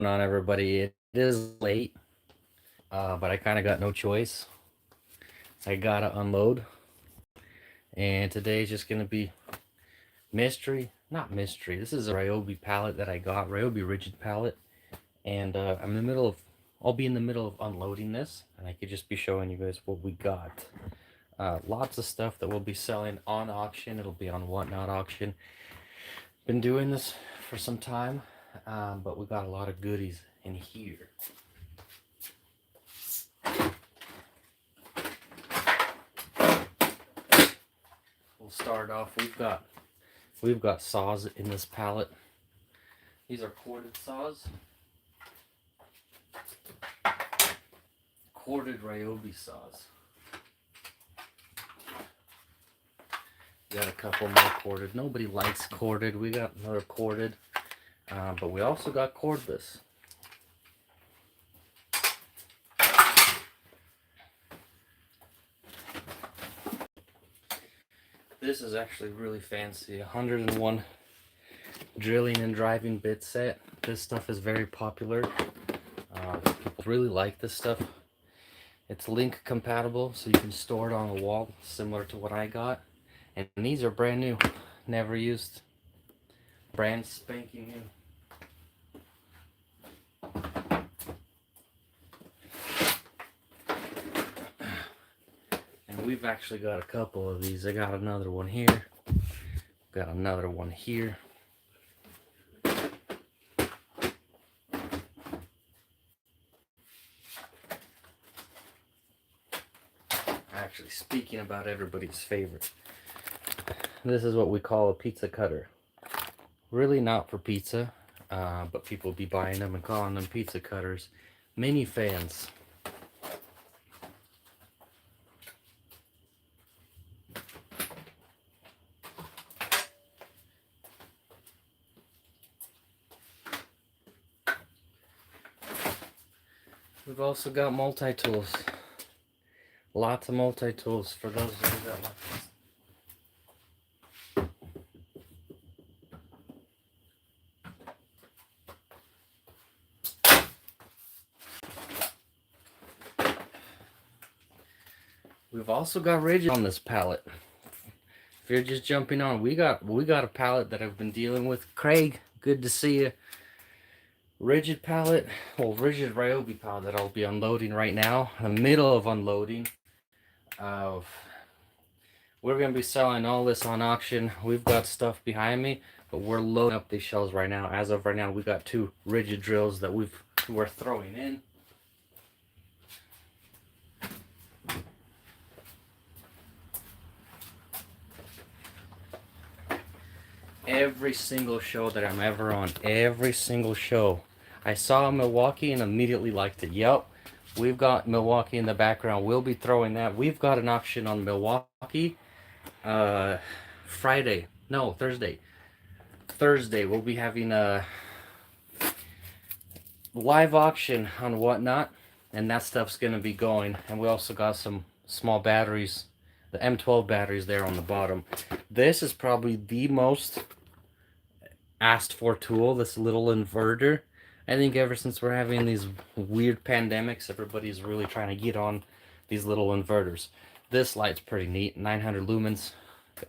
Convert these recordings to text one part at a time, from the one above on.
On everybody? It is late, but I kind of got no choice. I gotta unload, and today's just gonna be mystery, not mystery. This is a Ryobi pallet that I got, Ryobi Ridgid pallet, and I'm in the middle of. I'll be in the middle of unloading this, and I could just be showing you guys what we got. Lots of stuff that we'll be selling on auction. It'll be on Whatnot auction. Been doing this for some time, but we got a lot of goodies in here. We'll start off. We've got saws in this pallet. These are corded saws. Corded Ryobi saws. We got a couple more corded. Nobody likes corded. We got another corded. But we also got cordless. This is actually really fancy. 101 drilling and driving bit set. This stuff is very popular. People really like this stuff. It's link compatible, so you can store it on a wall, similar to what I got. And these are brand new, never used, brand spanking new. And we've actually got a couple of these. I got another one here. Got another one here. Actually, speaking about everybody's favorite, this is what we call a pizza cutter. Really not for pizza, but people be buying them and calling them pizza cutters. Mini fans. We've also got multi-tools. Lots of multi-tools for those of you that like this. We've also got Ridgid on this pallet. If you're just jumping on, we got a pallet that I've been dealing with. Craig, good to see you. Ridgid pallet, well, Ridgid Ryobi pallet that I'll be unloading right now. In the middle of unloading. We're going to be selling all this on auction. We've got stuff behind me, but we're loading up these shelves right now. As of right now, we got 2 Ridgid drills that we're throwing in. Every single show that I'm ever on, every single show, I saw Milwaukee and immediately liked it. Yep, we've got Milwaukee in the background. We'll be throwing that. We've got an auction on Milwaukee. Friday. No, Thursday. Thursday we'll be having a live auction on Whatnot, and that stuff's gonna be going. And we also got some small batteries, the M12 batteries there on the bottom. This is probably the most asked for tool, this little inverter. I think ever since we're having these weird pandemics, everybody's really trying to get on these little inverters. This light's pretty neat, 900 lumens,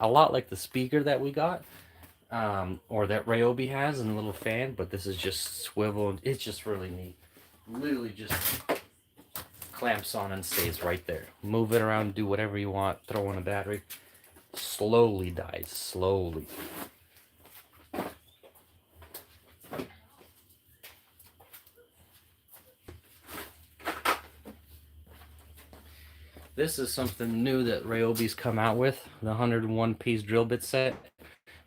a lot like the speaker that we got, or that Ryobi has, and a little fan, but this is just swivel. It's just really neat. Literally just clamps on and stays right there. Move it around, do whatever you want, throw in a battery. Slowly dies, slowly. This is something new that Ryobi's come out with, the 101 piece drill bit set.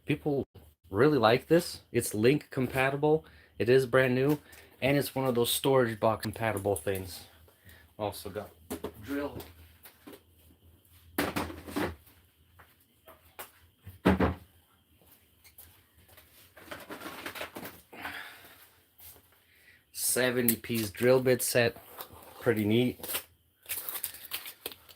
People really like this. It's link compatible. It is brand new, and it's one of those storage box compatible things. Also got drill. $70-piece drill bit set. Pretty neat.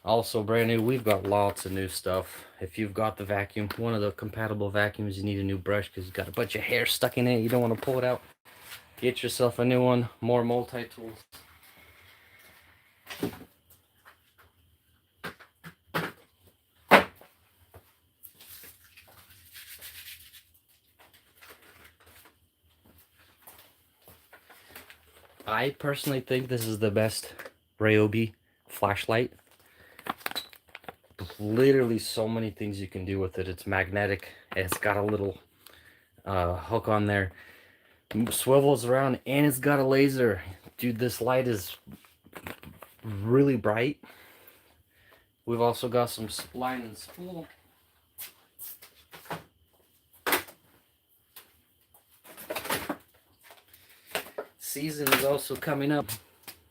Also brand new. We've got lots of new stuff. If you've got the vacuum, one of the compatible vacuums, you need a new brush because you've got a bunch of hair stuck in it. You don't want to pull it out. Get yourself a new one, more multi-tools. I personally think this is the best Ryobi flashlight. Literally so many things you can do with it. It's magnetic. It's got a little hook on there. Swivels around, and it's got a laser. Dude, this light is really bright. We've also got some line and spool. Season is also coming up.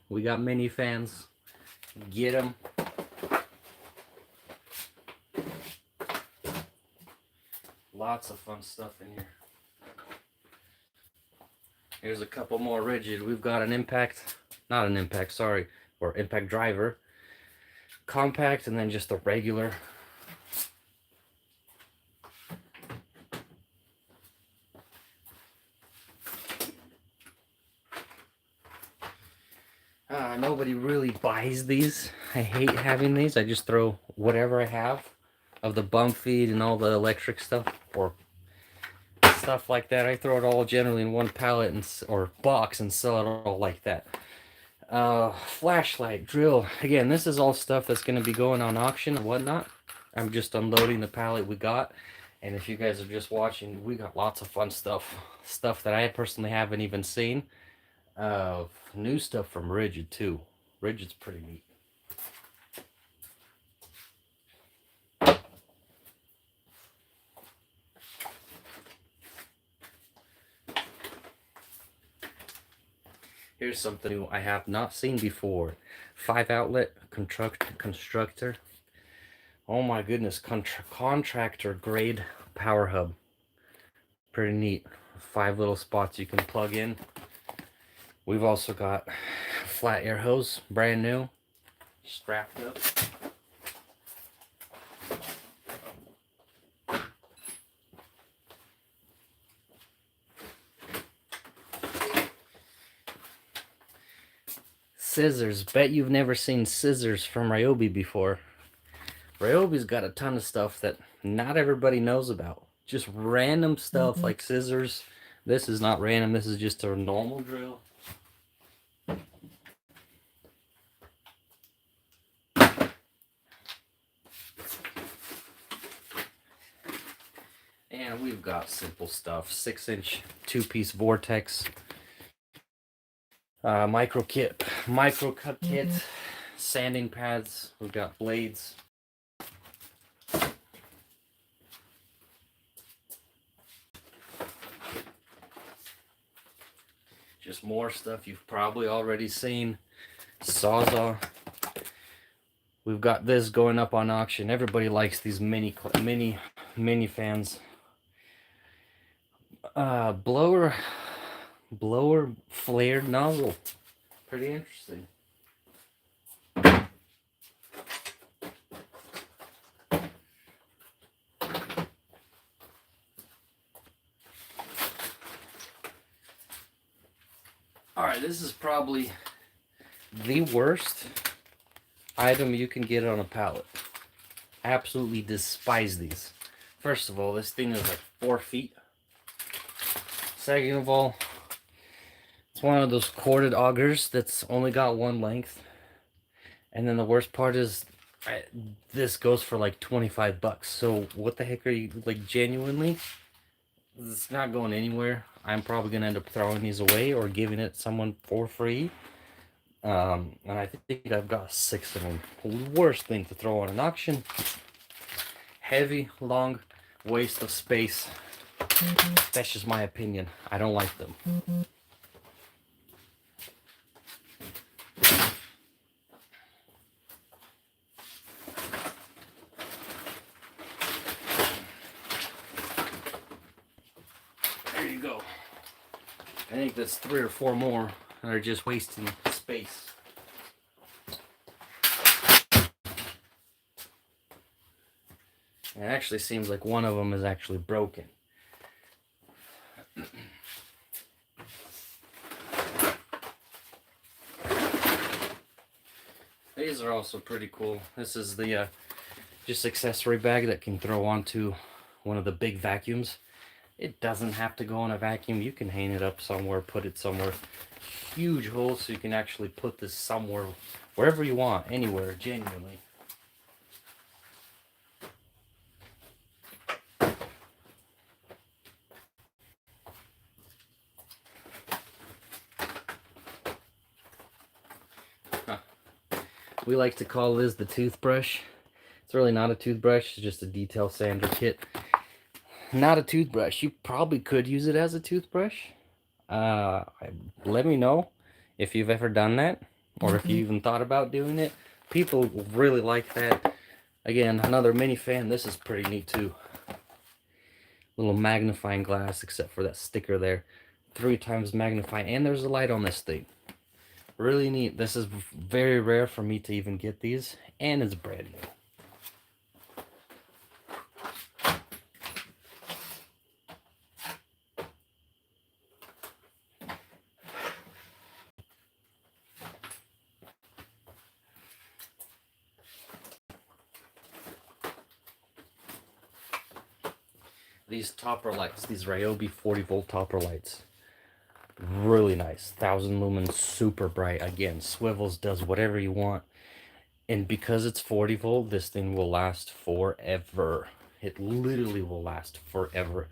We got mini fans. Get them. Lots of fun stuff in here. Here's a couple more Ridgid. We've got an impact, not an impact, sorry, or impact driver. Compact, and then just a regular. Nobody really buys these. I hate having these. I just throw whatever I have of the bump feed and all the electric stuff or stuff like that. I throw it all generally in one pallet or box and sell it all like that. Flashlight, drill. Again, this is all stuff that's going to be going on auction and whatnot. I'm just unloading the pallet we got. And if you guys are just watching, we got lots of fun stuff. Stuff that I personally haven't even seen. New stuff from Ridgid too. Ridgid's pretty neat. Here's something new I have not seen before. 5-outlet constructor. Oh my goodness, contractor grade power hub. Pretty neat. 5 little spots you can plug in. We've also got flat air hose, brand new, strapped up. Scissors. Bet you've never seen scissors from Ryobi before. Ryobi's got a ton of stuff that not everybody knows about. Just random stuff like scissors. This is not random. This is just a normal drill. And we've got simple stuff. 6-inch 2-piece vortex. Micro cut kit. Sanding pads. We've got blades. Just more stuff you've probably already seen. Sawzall. We've got this going up on auction. Everybody likes these mini fans. Blower flared nozzle. Pretty interesting. Alright, this is probably the worst item you can get on a pallet. Absolutely despise these. First of all, this thing is like 4 feet. Second of all, it's one of those corded augers that's only got one length. And then the worst part is this goes for like 25 bucks. So what the heck are you, like, genuinely? It's not going anywhere. I'm probably going to end up throwing these away or giving it to someone for free. And I think I've got 6 of them. Worst thing to throw on an auction. Heavy, long, waste of space. That's just my opinion. I don't like them. There you go. I think that's 3 or 4 more that are just wasting space. It actually seems like one of them is actually broken. These are also pretty cool. This is the just accessory bag that can throw onto one of the big vacuums. It doesn't have to go on a vacuum. You can hang it up somewhere, put it somewhere. Huge holes so you can actually put this somewhere, wherever you want, anywhere, genuinely. We like to call this the toothbrush. It's really not a toothbrush, it's just a detail sander kit. Not a toothbrush. You probably could use it as a toothbrush. Let me know if you've ever done that, or if you even thought about doing it. People really like that. Again, another mini fan. This is pretty neat too. Little magnifying glass, except for that sticker there. 3 times magnifying, and there's a light on this thing. Really neat. This is very rare for me to even get these, and it's brand new. These topper lights, these Ryobi 40-volt topper lights, really nice. 1000 lumens, super bright. Again, swivels, does whatever you want. And because it's 40 volt, this thing will last forever. It literally will last forever.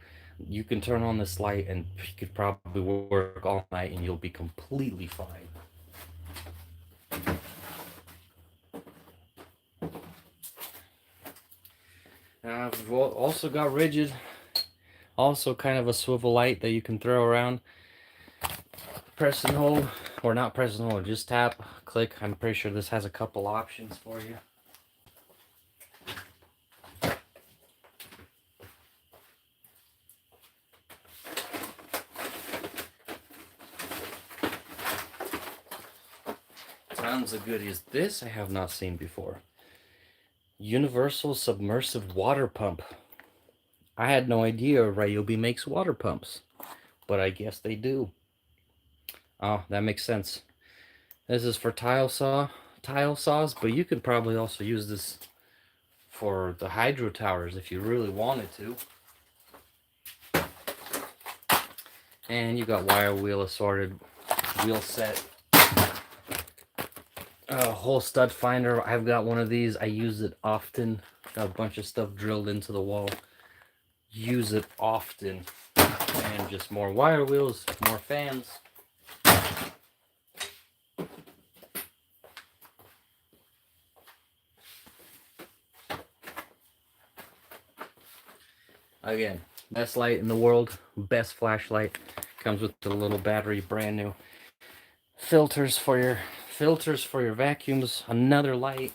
You can turn on this light and you could probably work all night and you'll be completely fine. I've also got Ridgid. Also kind of a swivel light that you can throw around. Press and hold, or not press and hold, just tap, click. I'm pretty sure this has a couple options for you. Tons of goodies. This I have not seen before. Universal submersive water pump. I had no idea Ryobi makes water pumps, but I guess they do. Oh, that makes sense. This is for tile saws, but you could probably also use this for the hydro towers if you really wanted to. And you got wire wheel assorted, wheel set, a whole stud finder. I've got one of these. I use it often. Got a bunch of stuff drilled into the wall. Use it often. And just more wire wheels, more fans. Again, best light in the world, best flashlight. Comes with the little battery, brand new. Filters for your vacuums, another light.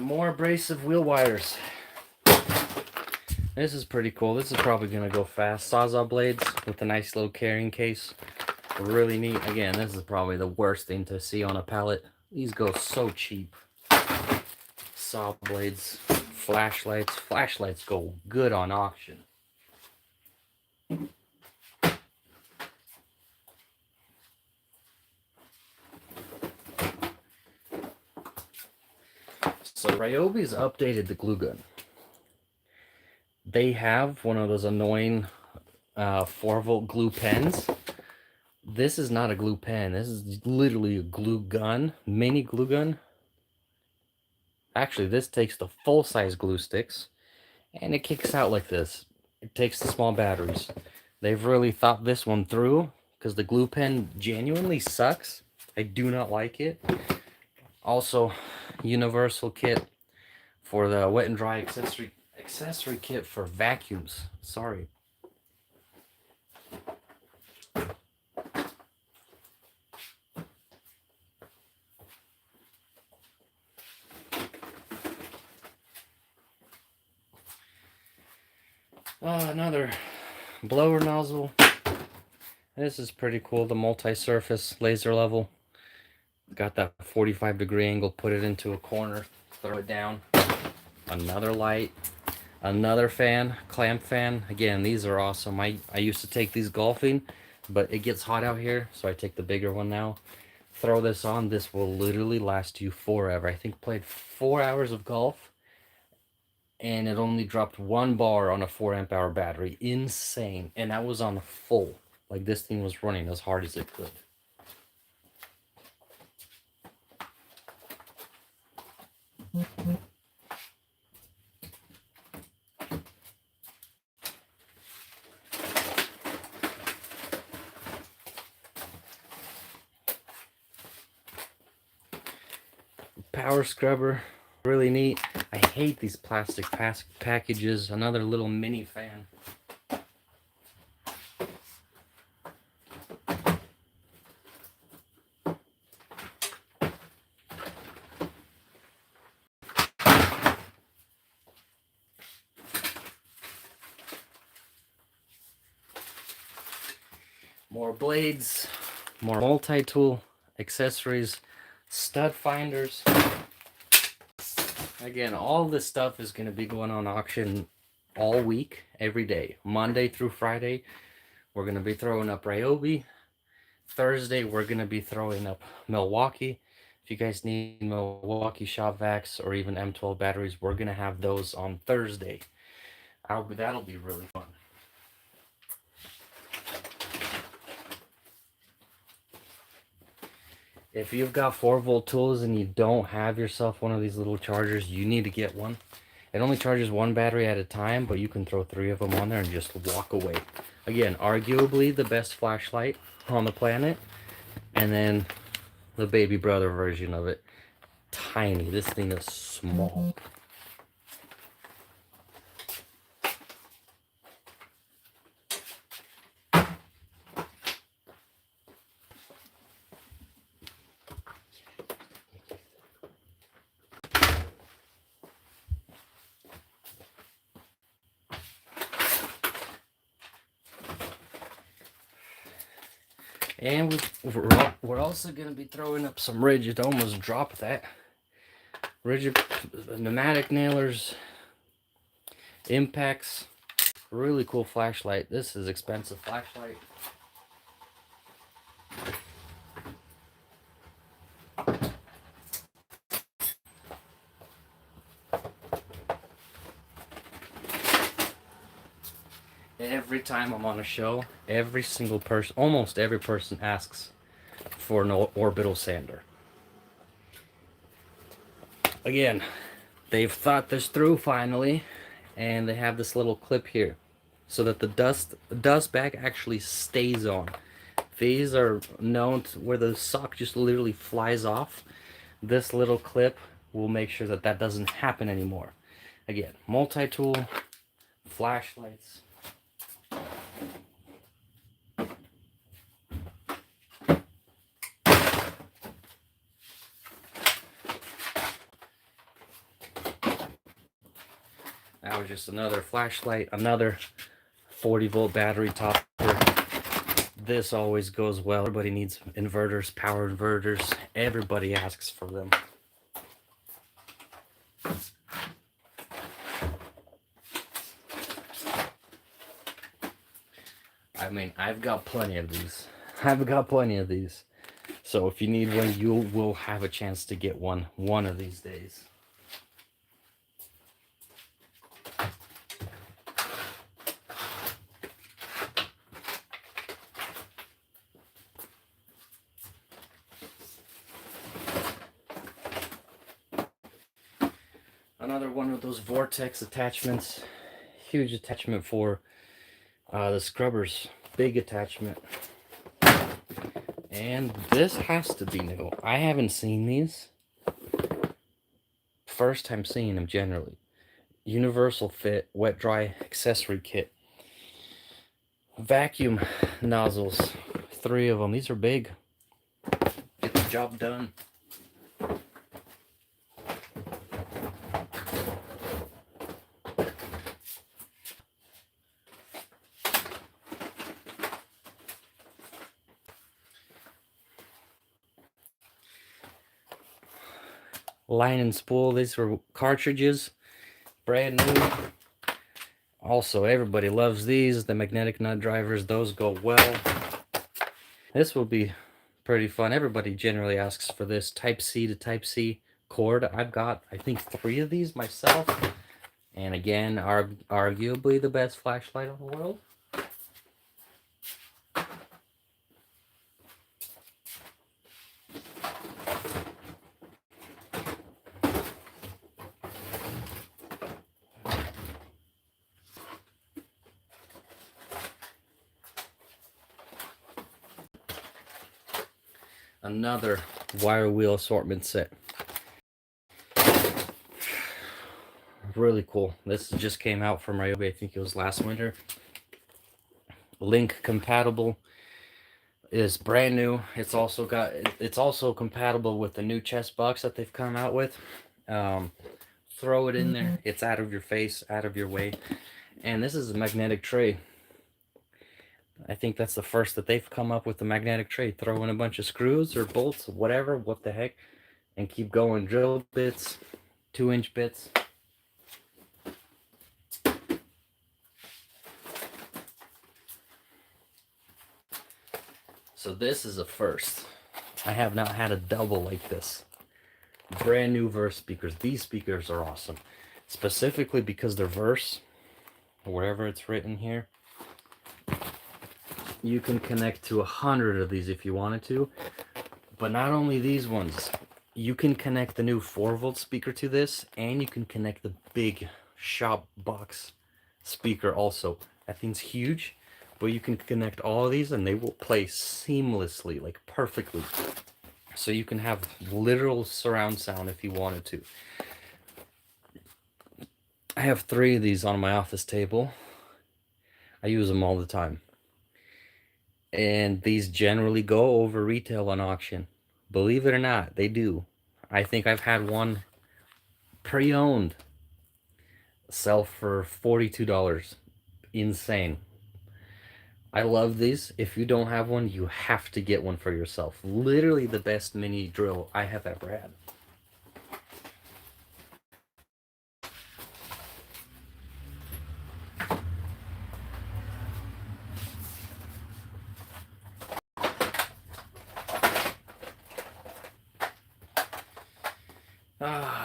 More abrasive wheel wires. This is pretty cool. This is probably gonna go fast. Sawzall blades with a nice little carrying case. Really neat. Again, this is probably the worst thing to see on a pallet. These go so cheap. Saw blades, flashlights. Flashlights go good on auction. So Ryobi's updated the glue gun. They have one of those annoying 4-volt glue pens. This is not a glue pen. This is literally a glue gun, mini glue gun. Actually, this takes the full-size glue sticks, and it kicks out like this. It takes the small batteries. They've really thought this one through, because the glue pen genuinely sucks. I do not like it. Also, universal kit for the wet and dry accessory kit for vacuums. Sorry. Another blower nozzle. This is pretty cool. The multi-surface laser level. Got that 45-degree angle, put it into a corner, throw it down. Another light, another fan, clamp fan. Again, these are awesome. I used to take these golfing, but it gets hot out here, so I take the bigger one now. Throw this on. This will literally last you forever. I think played 4 hours of golf, and it only dropped 1 bar on a 4 amp hour battery. Insane. And that was on full. Like, this thing was running as hard as it could. Power scrubber, really neat. I hate these plastic packages. Another little mini fan. More blades, more multi-tool accessories, stud finders. Again, all this stuff is going to be going on auction all week, every day. Monday through Friday, we're going to be throwing up Ryobi. Thursday, we're going to be throwing up Milwaukee. If you guys need Milwaukee shop vacs or even M12 batteries, we're going to have those on Thursday. That'll be really fun. If you've got 4-volt tools and you don't have yourself one of these little chargers, you need to get one. It only charges 1 battery at a time, but you can throw 3 of them on there and just walk away. Again, arguably the best flashlight on the planet. And then the baby brother version of it. Tiny. This thing is small. And we're also going to be throwing up some Ridgid. Almost dropped that. Ridgid pneumatic nailers, impacts, really cool flashlight. This is expensive flashlight. Every time I'm on a show, every single person, almost every person asks for an orbital sander. Again, they've thought this through finally, and they have this little clip here so that the dust bag actually stays on. These are known to where the sock just literally flies off. This little clip will make sure that that doesn't happen anymore. Again, multi-tool, flashlights. That was just another flashlight, another 40-volt battery topper. This always goes well. Everybody needs inverters, power inverters. Everybody asks for them. I mean, I've got plenty of these. So if you need one, you will have a chance to get one of these days. Another one of those vortex attachments. Huge attachment for the scrubbers. Big attachment. And this has to be new. I haven't seen these. First time seeing them generally. Universal fit wet dry accessory kit. Vacuum nozzles. 3 of them. These are big. Get the job done. line and spool. These are cartridges, brand new. Also, everybody loves these, the magnetic nut drivers. Those go well. This will be pretty fun. Everybody generally asks for this Type C to Type C cord. I've got, I think, 3 of these myself. And again, arguably the best flashlight in the world. Another wire wheel assortment set. Really cool. This just came out from Ryobi. I think it was last winter. Link compatible. Is brand new. It's also compatible with the new chest box that they've come out with. Throw it in there. It's out of your face, out of your way. And this is a magnetic tray. I think that's the first that they've come up with the magnetic tray. Throw in a bunch of screws or bolts, whatever, what the heck, and keep going. Drill bits, 2-inch bits. So this is a first. I have not had a double like this. Brand new Verse speakers. These speakers are awesome. Specifically because they're Verse, wherever it's written here. You can connect to 100 of these if you wanted to. But not only these ones, you can connect the new 4-volt speaker to this, and you can connect the big shop box speaker also. That thing's huge, but you can connect all of these and they will play seamlessly, like perfectly. So you can have literal surround sound if you wanted to. I have 3 of these on my office table. I use them all the time. And these generally go over retail on auction. Believe it or not, they do. I think I've had one pre-owned sell for $42. Insane. I love these. If you don't have one, you have to get one for yourself. Literally the best mini drill I have ever had.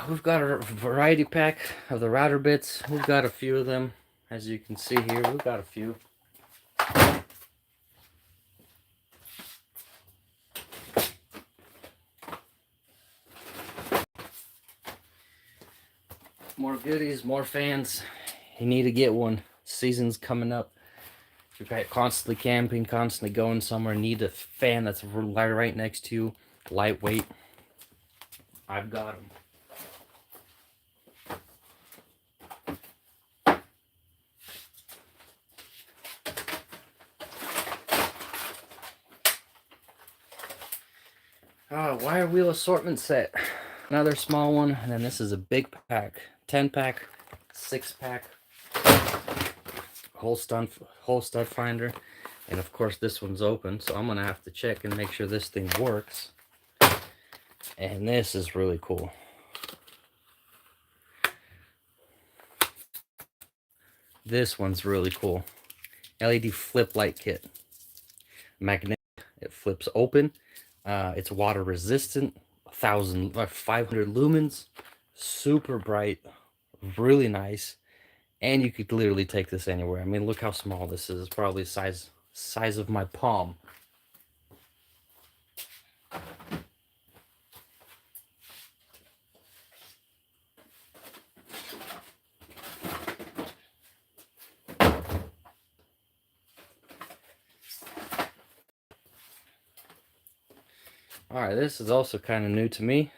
We've got a variety pack of the router bits. We've got a few of them. As you can see here, we've got a few. More goodies, more fans. You need to get one. Season's coming up. If you're constantly camping, constantly going somewhere, need a fan that's right next to you, lightweight. I've got them. Wire wheel assortment set. Another small one, and then this is a big pack. 10-pack, 6-pack, whole stud finder. And of course this one's open, so I'm gonna have to check and make sure this thing works. And this is really cool. This one's really cool. LED flip light kit. Magnetic, it flips open. It's water resistant, 500 lumens, super bright, really nice, and you could literally take this anywhere. I mean, look how small this is. It's probably size of my palm. Alright, this is also kind of new to me.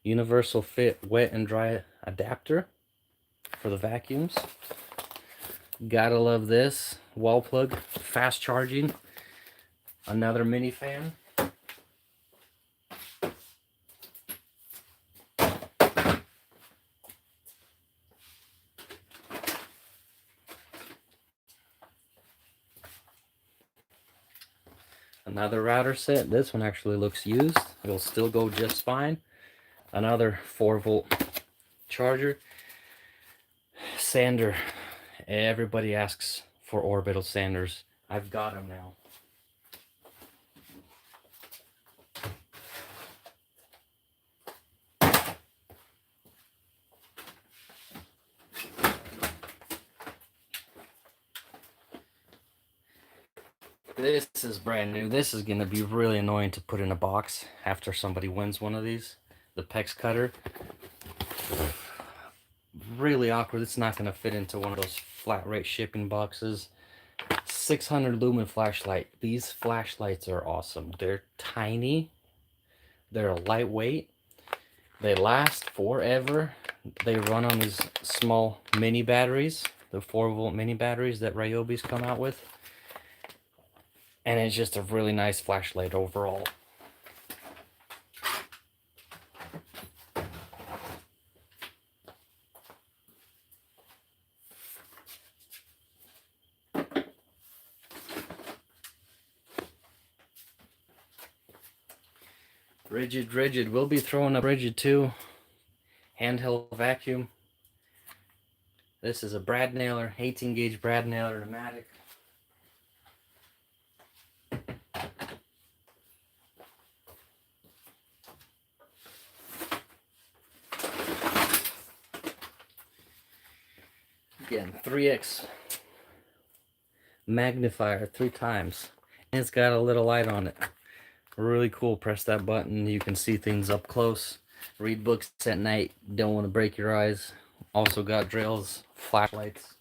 Universal fit wet and dry adapter for the vacuums. Gotta love this. Wall plug, fast charging. Another mini fan. Another router set. This one actually looks used. It'll still go just fine. Another 4-volt charger. Sander. Everybody asks for orbital sanders. I've got them now. This is brand new. This is going to be really annoying to put in a box after somebody wins one of these. The PEX cutter. Really awkward. It's not going to fit into one of those flat rate shipping boxes. 600 lumen flashlight. These flashlights are awesome. They're tiny. They're lightweight. They last forever. They run on these small mini batteries. The 4-volt mini batteries that Ryobi's come out with. And it's just a really nice flashlight overall. Ridgid. We'll be throwing up Ridgid too. Handheld vacuum. This is a brad nailer, 18 gauge brad nailer pneumatic. Again, 3x magnifier 3 times. And it's got a little light on it. Really cool. Press that button. You can see things up close. Read books at night. Don't want to break your eyes. Also got drills, flashlights.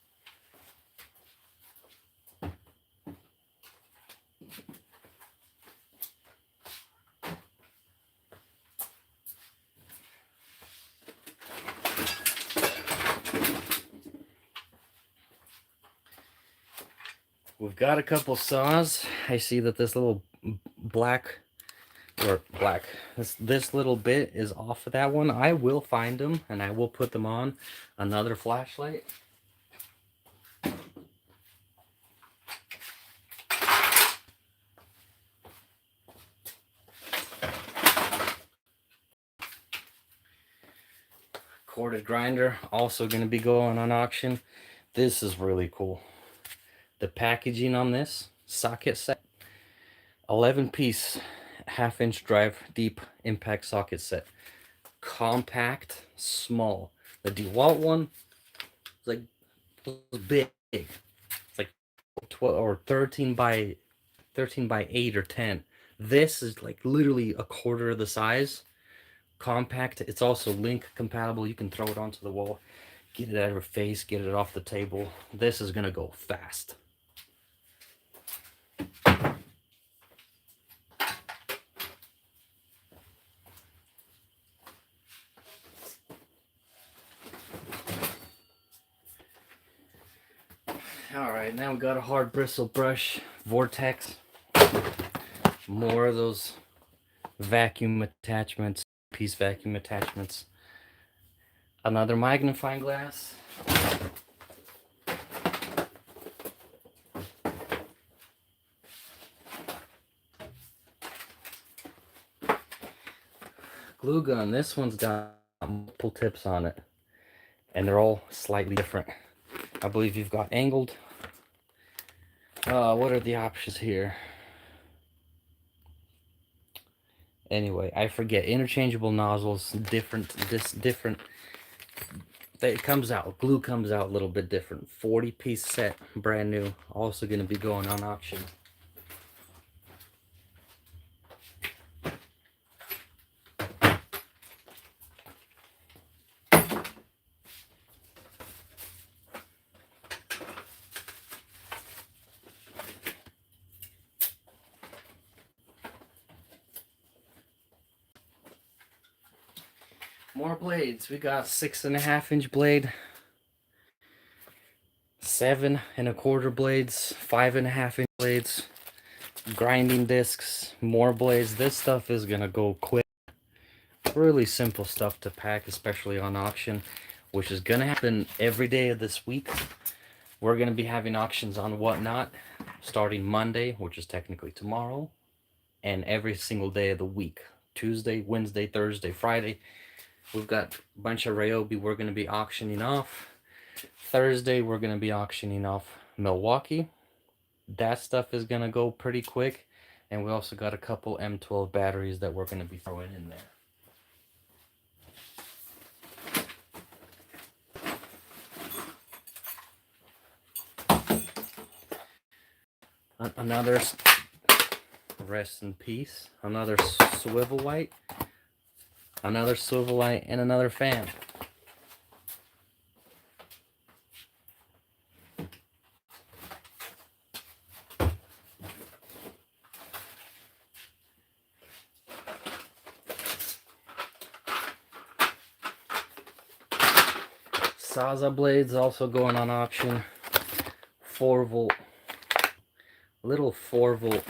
We've got a couple saws. I see that this little this little bit is off of that one. I will find them and I will put them on another flashlight. Corded grinder, also going to be going on auction. This is really cool. The packaging on this socket set, 11-piece 1/2-inch drive deep impact socket set. Compact, small. The Dewalt one is like big. It's like 12 or 13 by 8 or 10. This is like literally a quarter of the size. Compact. It's also link compatible. You can throw it onto the wall, get it out of your face, get it off the table. This is gonna go fast. Alright, now we got a hard bristle brush, Vortex. More of those vacuum attachments, piece vacuum attachments. Another magnifying glass. Glue gun. This one's got multiple tips on it, and they're all slightly different. I believe you've got angled. What are the options here? Anyway, I forget. Interchangeable nozzles, different. It comes out. Glue comes out a little bit different. 40-piece set, brand new. Also going to be going on auction. More blades. We got 6.5-inch blade, 7 1/4 blades, 5.5-inch blades, grinding discs, more blades. This stuff is gonna go quick. Really simple stuff to pack, especially on auction, which is gonna happen every day of this week. We're gonna be having auctions on Whatnot starting Monday, which is technically tomorrow, and every single day of the week. Tuesday, Wednesday, Thursday, Friday. We've got a bunch of Ryobi we're going to be auctioning off. Thursday, we're going to be auctioning off Milwaukee. That stuff is going to go pretty quick. And we also got a couple M12 batteries that we're going to be throwing in there. Another, rest in peace, another swivel light, and another fan. Saza blades also going on auction. 4-volt, little 4-volt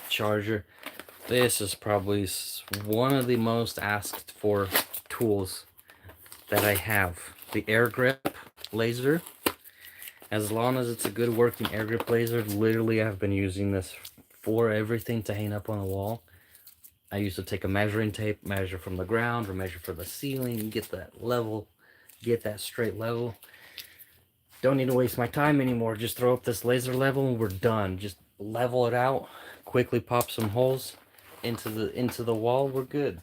charger. This is probably one of the most asked for tools that I have. The air grip laser. As long as it's a good working air grip laser, literally I've been using this for everything to hang up on the wall. I used to take a measuring tape, measure from the ground or measure for the ceiling, get that level, get that straight level. Don't need to waste my time anymore. Just throw up this laser level and we're done. Just level it out, quickly pop some holes into the wall, we're good.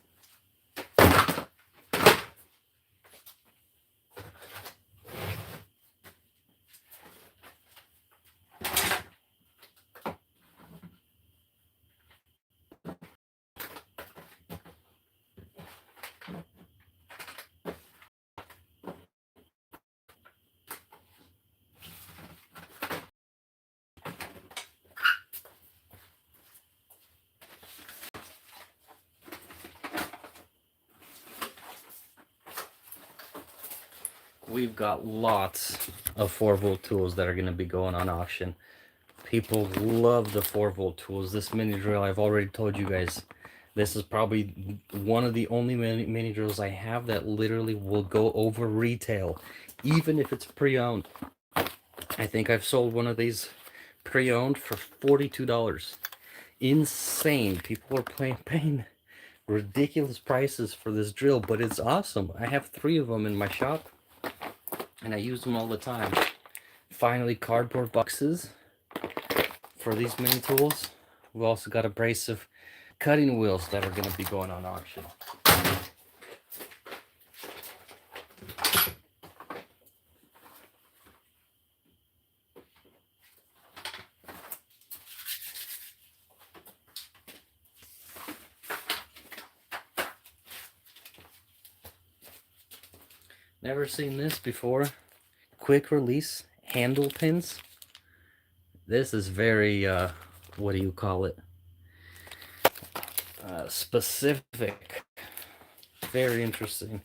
We've got lots of 4-volt tools that are going to be going on auction. People love the 4-volt tools. This mini drill, I've already told you guys, this is probably one of the only mini drills I have that literally will go over retail, even if it's pre-owned. I think I've sold one of these pre-owned for $42. Insane. People are paying ridiculous prices for this drill, but it's awesome. I have 3 of them in my shop, and I use them all the time. Finally, cardboard boxes for these mini tools. We've also got a brace of cutting wheels that are going to be going on auction. Never seen this before. Quick release handle pins. This is very, what do you call it? Specific. Very interesting.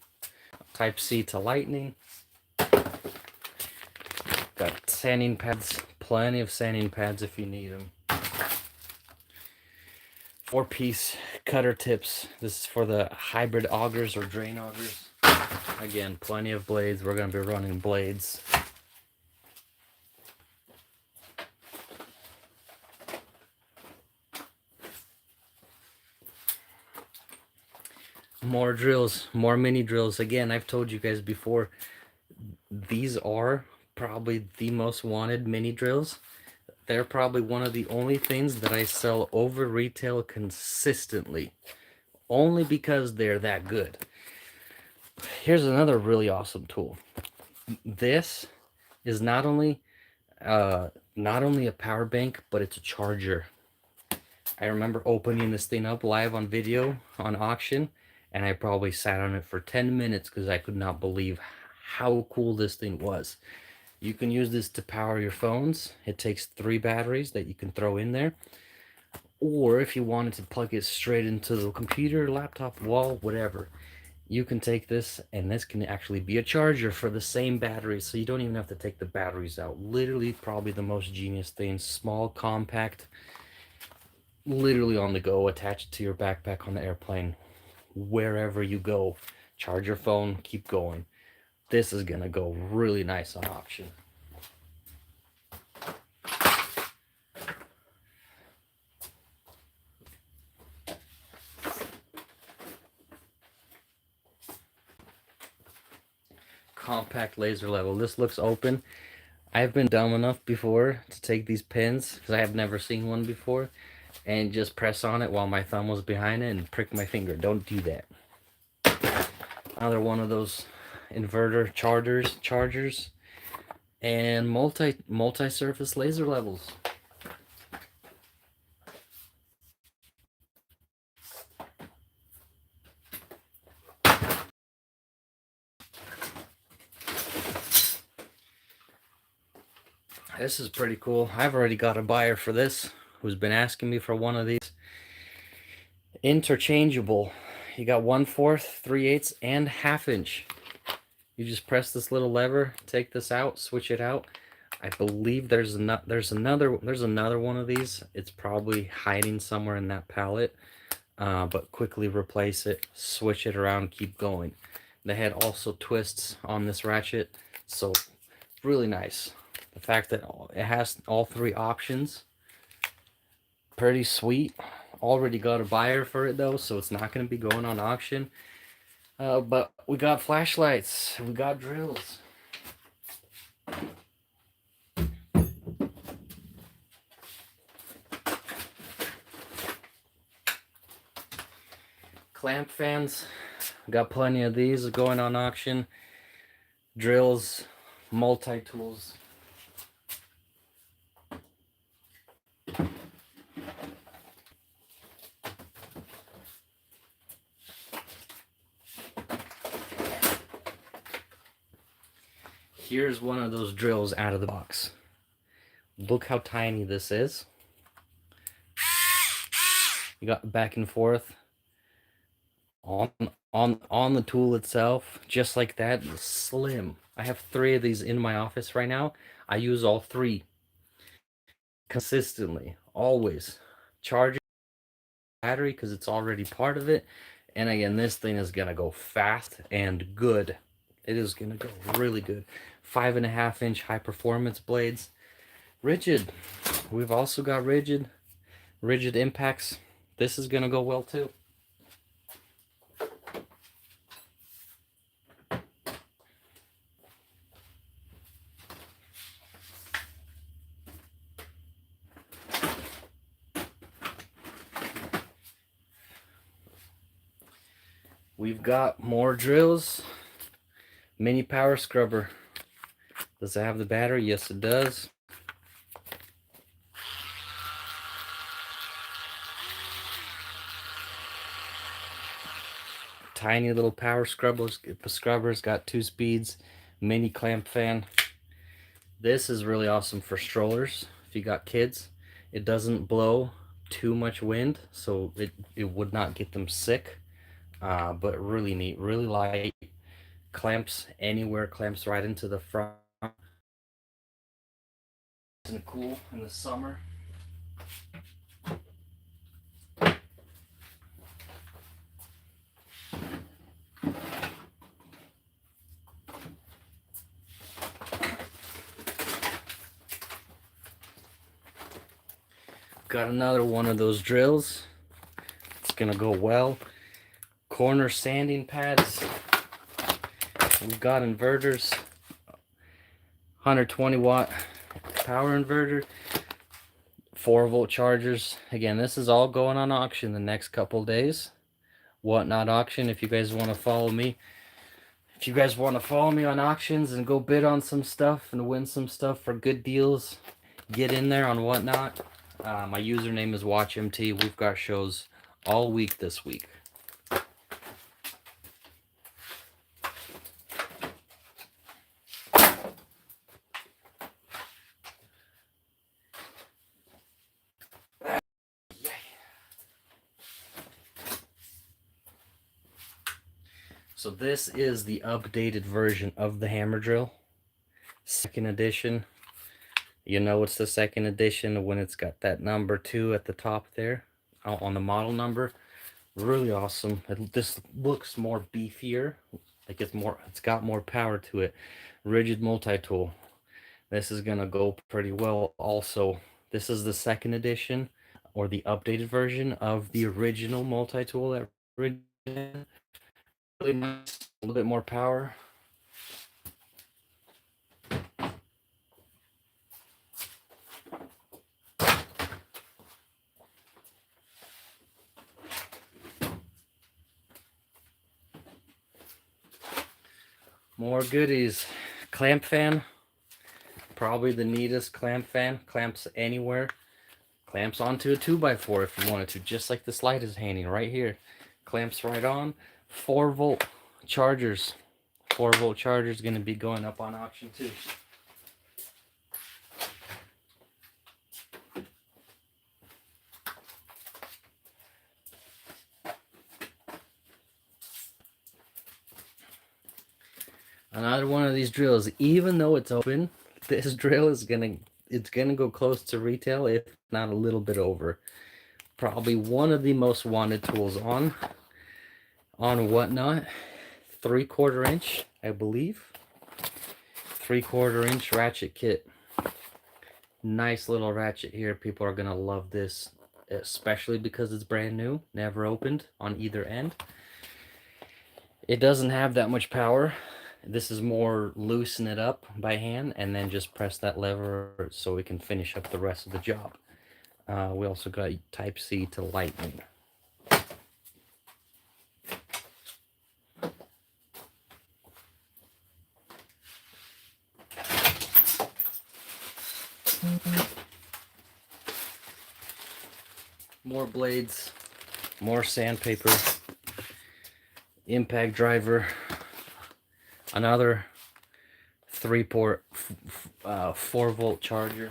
Type C to lightning. Got sanding pads. Plenty of sanding pads if you need them. 4-piece cutter tips. This is for the hybrid augers or drain augers. Again, plenty of blades. We're going to be running blades. More drills, more mini drills. Again, I've told you guys before, these are probably the most wanted mini drills. They're probably one of the only things that I sell over retail consistently, only because they're that good. Here's another really awesome tool. This is not only a power bank, but it's a charger. I remember opening this thing up live on video on auction, and I probably sat on it for 10 minutes because I could not believe how cool this thing was. You can use this to power your phones. It takes 3 batteries that you can throw in there. Or if you wanted to plug it straight into the computer, laptop, wall, whatever, you can take this, and this can actually be a charger for the same battery, so you don't even have to take the batteries out. Literally, probably the most genius thing. Small, compact, literally on the go. Attach it to your backpack on the airplane. Wherever you go, charge your phone, keep going. This is gonna go really nice on auction. compact laser level. This looks open. I've been dumb enough before to take these pins, because I have never seen one before, and just press on it while my thumb was behind it and prick my finger. Don't do that. Another one of those inverter chargers, and multi-surface laser levels. This is pretty cool. I've already got a buyer for this who's been asking me for one of these. Interchangeable. You got 1/4, 3/8, and 1/2 inch. You just press this little lever, take this out, switch it out. I believe there's another one of these. It's probably hiding somewhere in that pallet. But quickly replace it, switch it around, keep going. The head also twists on this ratchet, so really nice. The fact that it has all 3 options, pretty sweet. Already got a buyer for it though, so it's not going to be going on auction. But we got flashlights, we got drills. Clamp fans, got plenty of these going on auction. Drills, multi-tools. Here's one of those drills out of the box. Look how tiny this is. You got back and forth on the tool itself, just like that. Slim. I have 3 of these in my office right now. I use all 3 consistently, always. Charging battery because it's already part of it. And again, this thing is gonna go fast and good. It is gonna go really good. 5.5 inch high performance blades. Ridgid. We've also got Ridgid impacts. This is gonna go well too. We've got more drills. Mini power scrubber. Does it have the battery? Yes, it does. Tiny little power scrubbers, got 2 speeds, mini clamp fan. This is really awesome for strollers. If you got kids, it doesn't blow too much wind, so it would not get them sick. But really neat, really light. Clamps anywhere, clamps right into the front. And cool in the summer. Got another one of those drills. It's gonna go well. Corner sanding pads. We've got inverters. 120 watt power inverter. 4-volt chargers. Again, this is all going on auction the next couple days. Whatnot auction. If you guys want to follow me. If you guys want to follow me on auctions and go bid on some stuff and win some stuff for good deals, get in there on Whatnot. My username is WatchMT. We've got shows all week this week. So this is the updated version of the hammer drill. 2nd edition. You know it's the 2nd edition when it's got that number 2 at the top there on the model number. Really awesome. This looks more beefier. Like it's got more power to it. Ridgid multi-tool. This is gonna go pretty well also. This is the 2nd edition or the updated version of the original multi-tool that Ridgid. Really nice, a little bit more power. More goodies. Clamp fan. Probably the neatest clamp fan. Clamps anywhere. Clamps onto a 2x4 if you wanted to, just like this light is hanging right here. Clamps right on. 4-volt chargers. 4-volt chargers going to be going up on auction too. Another one of these drills, even though it's open, this drill is gonna go close to retail, if not a little bit over. Probably one of the most wanted tools on Whatnot. 3/4 inch, I believe. 3/4 inch ratchet kit. Nice little ratchet here. People are gonna love this, especially because it's brand new, never opened on either end. It doesn't have that much power. This is more loosen it up by hand and then just press that lever so we can finish up the rest of the job. We also got Type-C to Lightning. More blades, more sandpaper, impact driver, another 3-port 4-volt charger.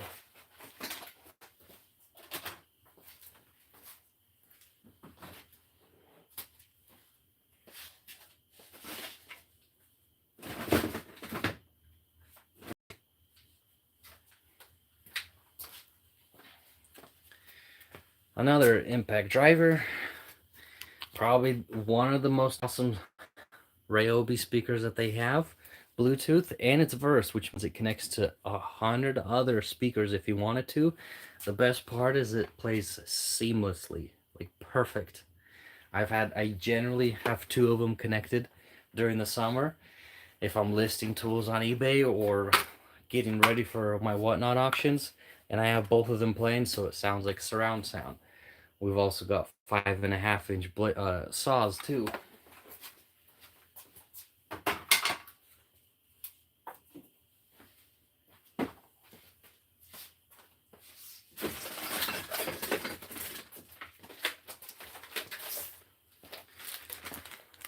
Another impact driver. Probably one of the most awesome Ryobi speakers that they have. Bluetooth, and it's Verse, which means it connects to 100 other speakers if you wanted to. The best part is it plays seamlessly, like perfect. I generally have 2 of them connected during the summer if I'm listing tools on eBay or getting ready for my Whatnot auctions, and I have both of them playing, so it sounds like surround sound. We've also got 5.5 inch saws too.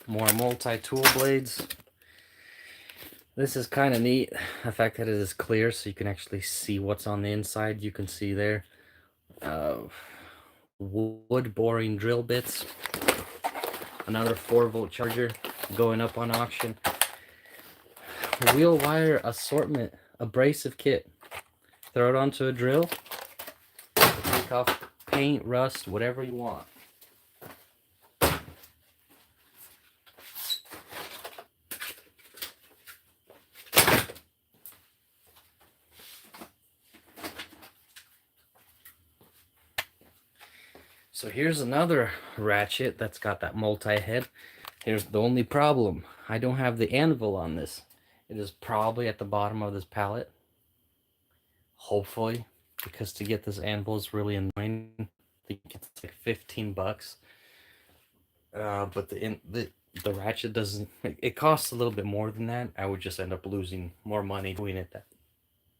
More multi-tool blades. This is kind of neat, the fact that it is clear so you can actually see what's on the inside. You can see there wood boring drill bits. Another 4-volt charger going up on auction. Wheel wire assortment abrasive kit. Throw it onto a drill, take off paint, rust, whatever you want. So here's another ratchet that's got that multi-head. Here's the only problem. I don't have the anvil on this. It is probably at the bottom of this pallet. Hopefully, because to get this anvil is really annoying. I think it's like 15 bucks. But the ratchet doesn't, it costs a little bit more than that. I would just end up losing more money doing it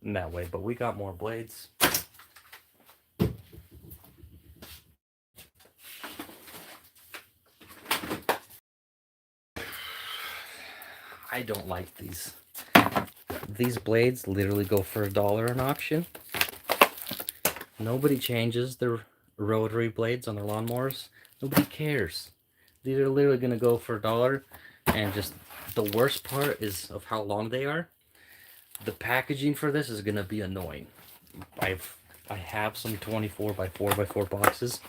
that way. But we got more blades. I don't like these. These blades literally go for $1 in auction. Nobody changes their rotary blades on their lawnmowers. Nobody cares. These are literally going to go for $1. And just the worst part is of how long they are. The packaging for this is going to be annoying. I have some 24x4x4 boxes.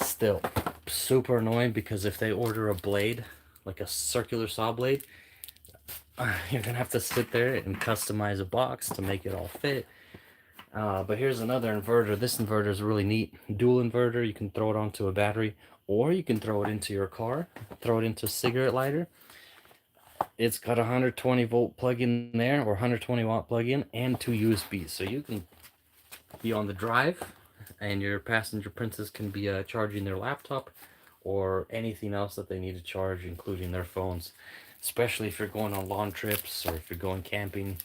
Still super annoying, because if they order a blade, like a circular saw blade, you're gonna have to sit there and customize a box to make it all fit. But here's another inverter. This inverter is really neat. Dual inverter. You can throw it onto a battery, or you can throw it into your car, throw it into a cigarette lighter. It's got a 120 volt plug-in there, or 120 watt plug-in, and 2 USBs. So you can be on the drive, and your passenger princess can be charging their laptop, or anything else that they need to charge, including their phones. Especially if you're going on long trips or if you're going camping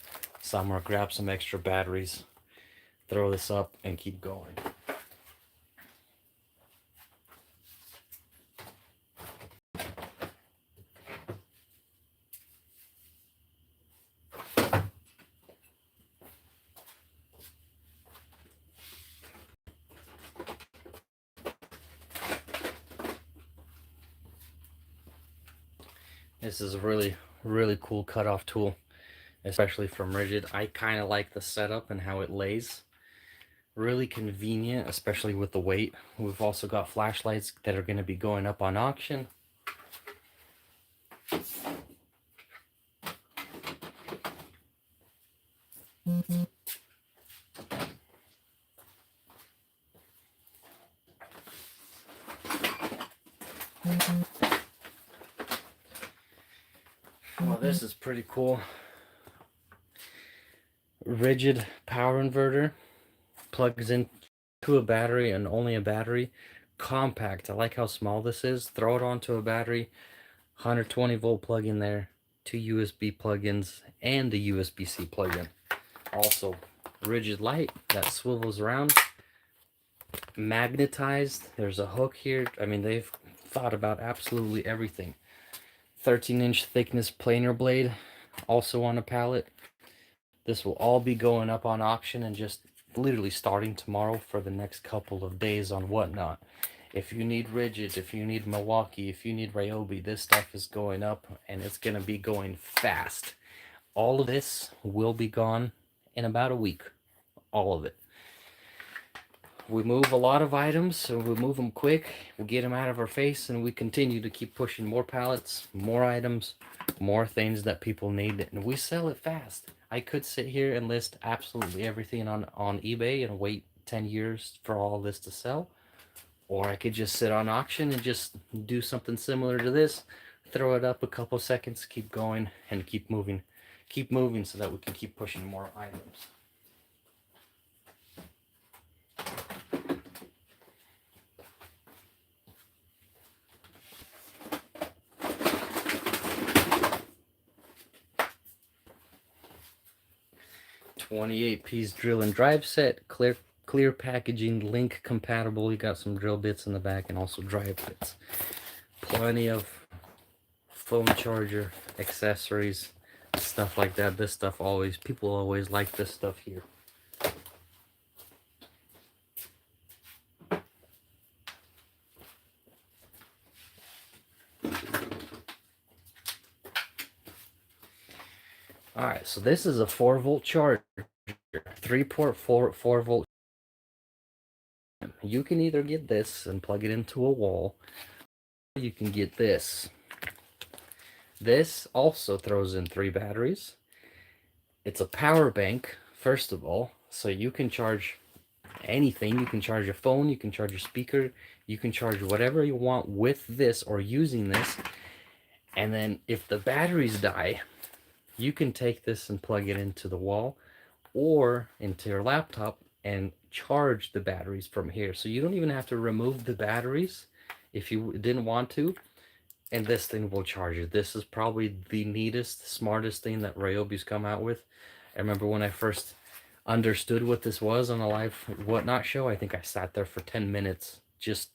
somewhere, grab some extra batteries, throw this up, and keep going. This is a really cool cutoff tool, especially from Ridgid. I kind of like the setup and how it lays. Really convenient, especially with the weight. We've also got flashlights that are going to be going up on auction. Well, this is pretty cool. Ridgid power inverter, plugs into a battery and only a battery. Compact. I like how small this is. Throw it onto a battery. 120 volt plug in there. 2 USB plugins and the USB-C plug-in. Also, Ridgid light that swivels around. Magnetized. There's a hook here. I mean, they've thought about absolutely everything. 13-inch thickness planer blade, also on a pallet. This will all be going up on auction and just literally starting tomorrow for the next couple of days on Whatnot. If you need Ridgid, if you need Milwaukee, if you need Ryobi, this stuff is going up and it's going to be going fast. All of this will be gone in about a week. All of it. We move a lot of items, so we move them quick, we get them out of our face, and we continue to keep pushing more pallets, more items, more things that people need, and we sell it fast. I could sit here and list absolutely everything on eBay and wait 10 years for all this to sell, or I could just sit on auction and just do something similar to this, throw it up a couple seconds, keep going, and keep moving so that we can keep pushing more items. $28-piece drill and drive set, clear packaging, link compatible. You got some drill bits in the back and also drive bits. Plenty of phone charger accessories, stuff like that. This stuff people always like this stuff here. All right, so this is a 4-volt charger, 3-port 4-volt. You can either get this and plug it into a wall, or you can get this. This also throws in 3 batteries. It's a power bank, first of all, so you can charge anything. You can charge your phone, you can charge your speaker, you can charge whatever you want with this or using this. And then if the batteries die, you can take this and plug it into the wall or into your laptop and charge the batteries from here. So you don't even have to remove the batteries if you didn't want to, and this thing will charge you. This is probably the neatest, smartest thing that Ryobi's come out with. I remember when I first understood what this was on a live Whatnot show, I think I sat there for 10 minutes just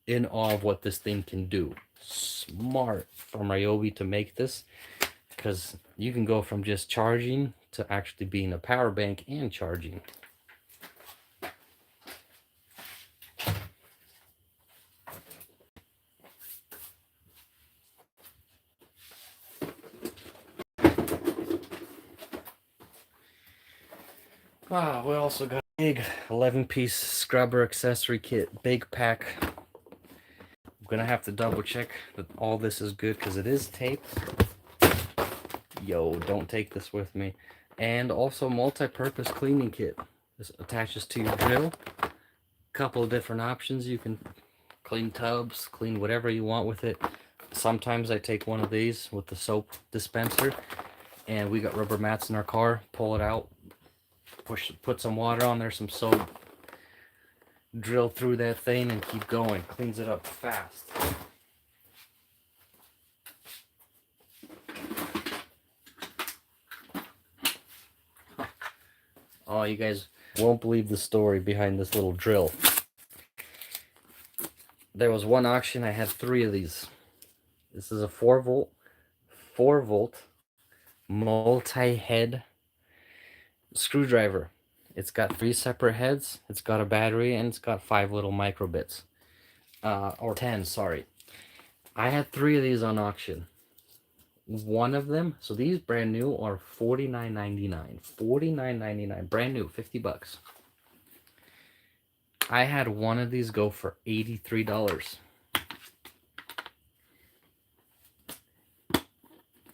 in awe of what this thing can do. Smart from Ryobi to make this, because you can go from just charging to actually being a power bank and charging. Wow, we also got a big 11-piece scrubber accessory kit, big pack. I'm gonna have to double check that all this is good because it is taped. Yo, don't take this with me. And also multi-purpose cleaning kit. This attaches to your drill. Couple of different options. You can clean tubs, clean whatever you want with it. Sometimes I take one of these with the soap dispenser, and we got rubber mats in our car. Pull it out, put some water on there, some soap, drill through that thing and keep going. Cleans it up fast. Oh, you guys won't believe the story behind this little drill. There was one auction, I had 3 of these. This is a 4 volt multi-head screwdriver. It's got 3 separate heads, it's got a battery, and it's got 5 little micro bits. Or 10, sorry. I had 3 of these on auction. One of them, so these brand new are $49.99. $49.99, brand new, 50 bucks. I had one of these go for $83.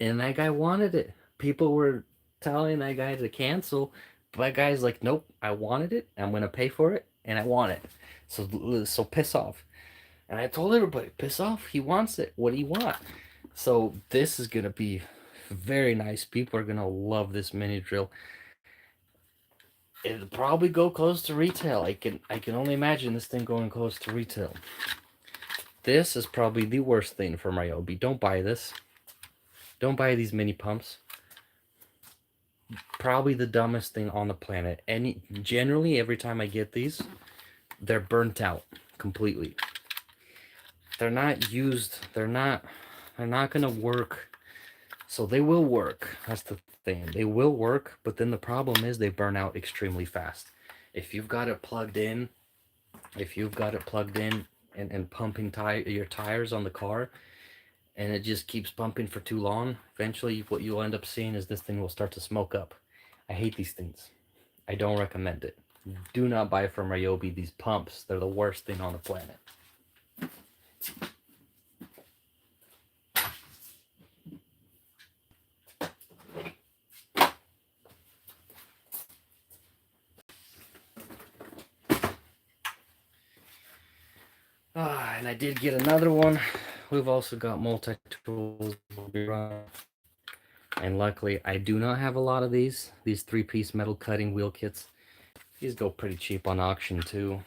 And that guy wanted it. People were telling that guy to cancel. But that guy's like, nope, I wanted it. I'm going to pay for it. And I want it. So piss off. And I told everybody, piss off. He wants it. What do you want? So this is going to be very nice. People are going to love this mini drill. It'll probably go close to retail. I can only imagine this thing going close to retail. This is probably the worst thing for Ryobi. Don't buy this. Don't buy these mini pumps. Probably the dumbest thing on the planet. Generally, every time I get these, they're burnt out completely. They're not used. They're not gonna work. So they will work. That's the thing. They will work, but then the problem is they burn out extremely fast. If you've got it plugged in, and pumping your tires on the car, and it just keeps pumping for too long, eventually what you'll end up seeing is this thing will start to smoke up. I hate these things. I don't recommend it. Do not buy from Ryobi these pumps. They're the worst thing on the planet. And I did get another one. We've also got multi-tools. And luckily, I do not have a lot of these 3-piece metal cutting wheel kits. These go pretty cheap on auction too.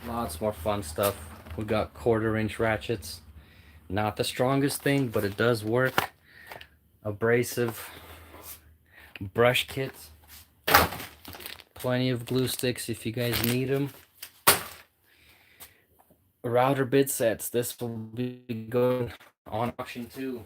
Lots more fun stuff. We got 1/4-inch ratchets. Not the strongest thing, but it does work. Abrasive brush kits. Plenty of glue sticks if you guys need them. Router bit sets. This will be going on auction too.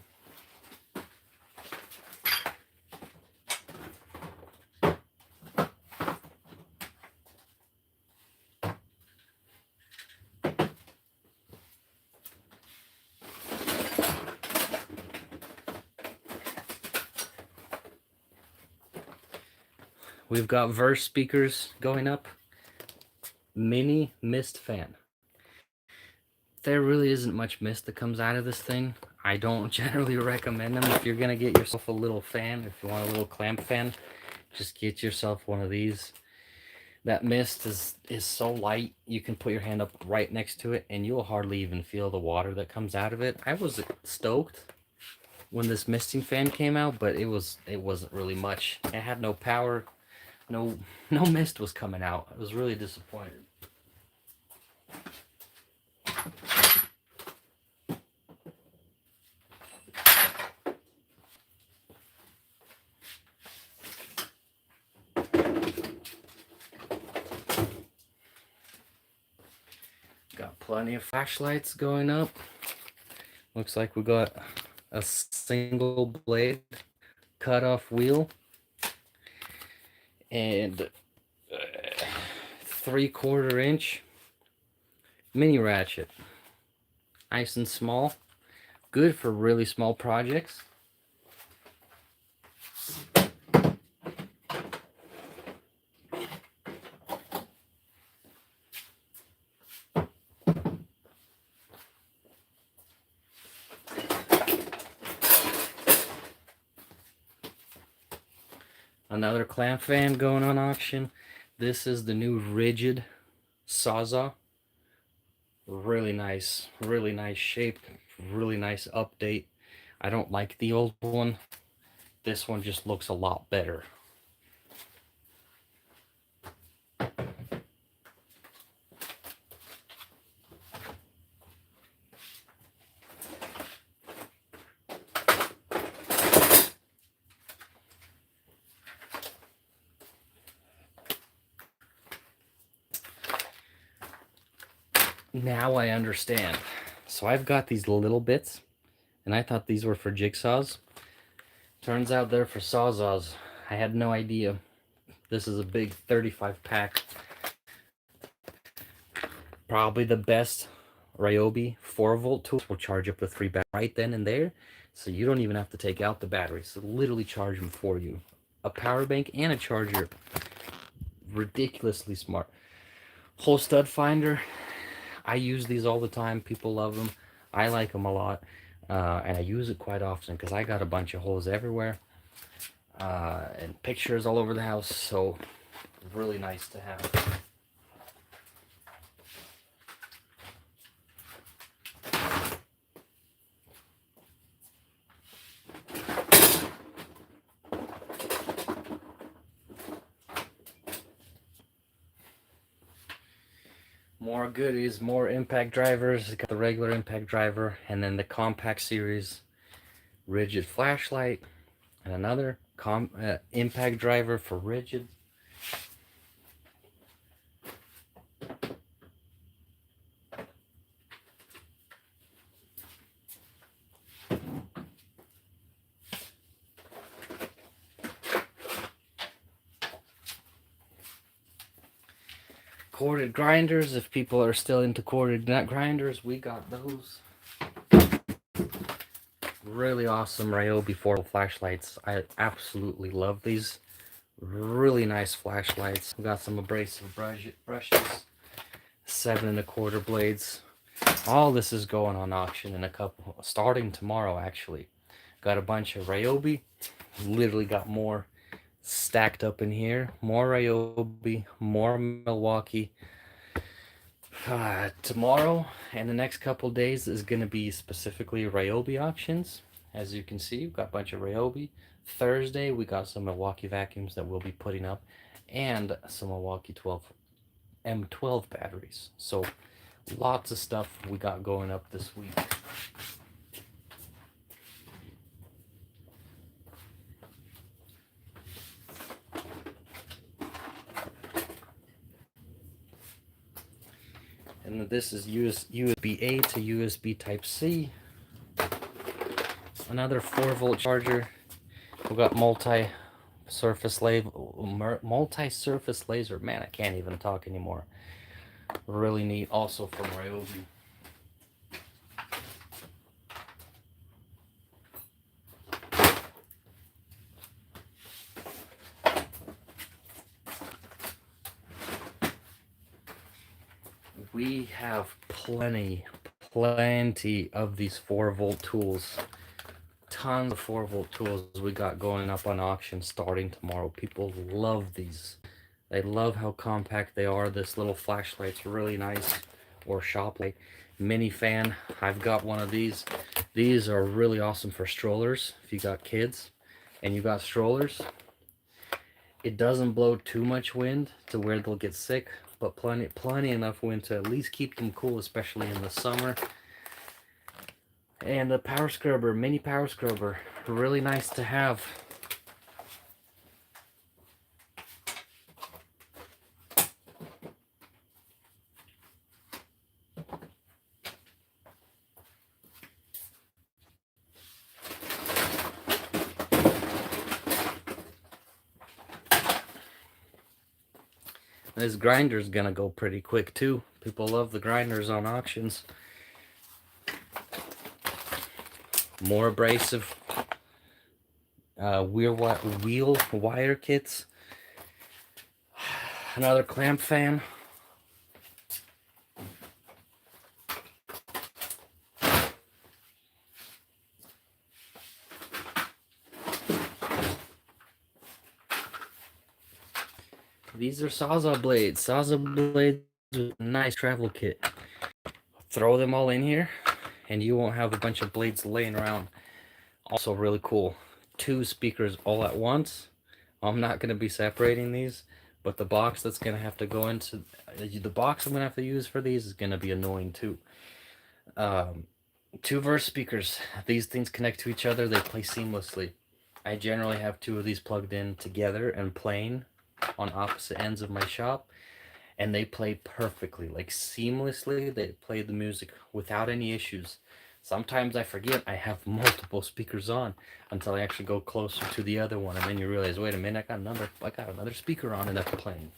We've got Verse speakers going up. Mini mist fan. There really isn't much mist that comes out of this thing. I don't generally recommend them. If you're going to get yourself a little fan, if you want a little clamp fan, just get yourself one of these. That mist is so light, you can put your hand up right next to it and you'll hardly even feel the water that comes out of it. I was stoked when this misting fan came out, but it wasn't really much. It had no power. No mist was coming out. I was really disappointed. Got plenty of flashlights going up. Looks like we got a single blade cut-off wheel and 3/4-inch mini ratchet. Nice and small. Good for really small projects. Another clamp fan going on auction. This is the new Ridgid Sawzall. Really nice shape, really nice update. I don't like the old one. This one just looks a lot better. Now I understand. So I've got these little bits, and I thought these were for jigsaws. Turns out they're for Sawzalls. I had no idea. This is a big 35 pack. Probably the best Ryobi 4-volt tool. Will charge up to 3 batteries right then and there, so you don't even have to take out the batteries. It'll literally charge them for you. A power bank and a charger. Ridiculously smart. Hole stud finder. I use these all the time. People love them. I like them a lot, and I use it quite often because I got a bunch of holes everywhere, and pictures all over the house. So really nice to have. More goodies, more impact drivers. Got the regular impact driver, and then the compact series Ridgid flashlight, and another impact driver for Ridgid. Corded grinders, if people are still into corded nut grinders, we got those. Really awesome Ryobi 4 flashlights. I absolutely love these. Really nice flashlights. We got some abrasive brushes, 7 1/4 blades. All this is going on auction in a couple, starting tomorrow actually. Got a bunch of Ryobi. Literally got more stacked up in here. More Ryobi, more Milwaukee. Tomorrow and the next couple days is going to be specifically Ryobi auctions. As you can see, we've got a bunch of Ryobi. Thursday, we got some Milwaukee vacuums that we'll be putting up, and some Milwaukee M12 batteries. So lots of stuff we got going up this week. And this is USB-A to USB Type-C. Another 4-volt charger. We've got multi-surface laser. Man, I can't even talk anymore. Really neat, also from Ryobi. We have plenty of these 4-volt tools. Tons of 4-volt tools we got going up on auction starting tomorrow. People love these. They love how compact they are. This little flashlight's really nice. Or shop light. Mini fan. I've got one of these. These are really awesome for strollers. If you got kids and you got strollers, it doesn't blow too much wind to where they'll get sick, but plenty enough wind to at least keep them cool, especially in the summer. And the power scrubber, mini power scrubber, really nice to have. This grinder's gonna go pretty quick too. People love the grinders on auctions. More abrasive wheel wire kits. Another clamp fan. These are Sawzall blades. Sawzall blades with a nice travel kit. Throw them all in here, and you won't have a bunch of blades laying around. Also really cool. 2 speakers all at once. I'm not going to be separating these, but the box that's going to have to go into the box I'm going to have to use for these is going to be annoying too. 2 verse speakers. These things connect to each other. They play seamlessly. I generally have 2 of these plugged in together and playing on opposite ends of my shop, and they play perfectly, like seamlessly. They play the music without any issues. Sometimes I forget I have multiple speakers on until I actually go closer to the other one, and then you realize, wait a minute, I got another speaker on and that's playing.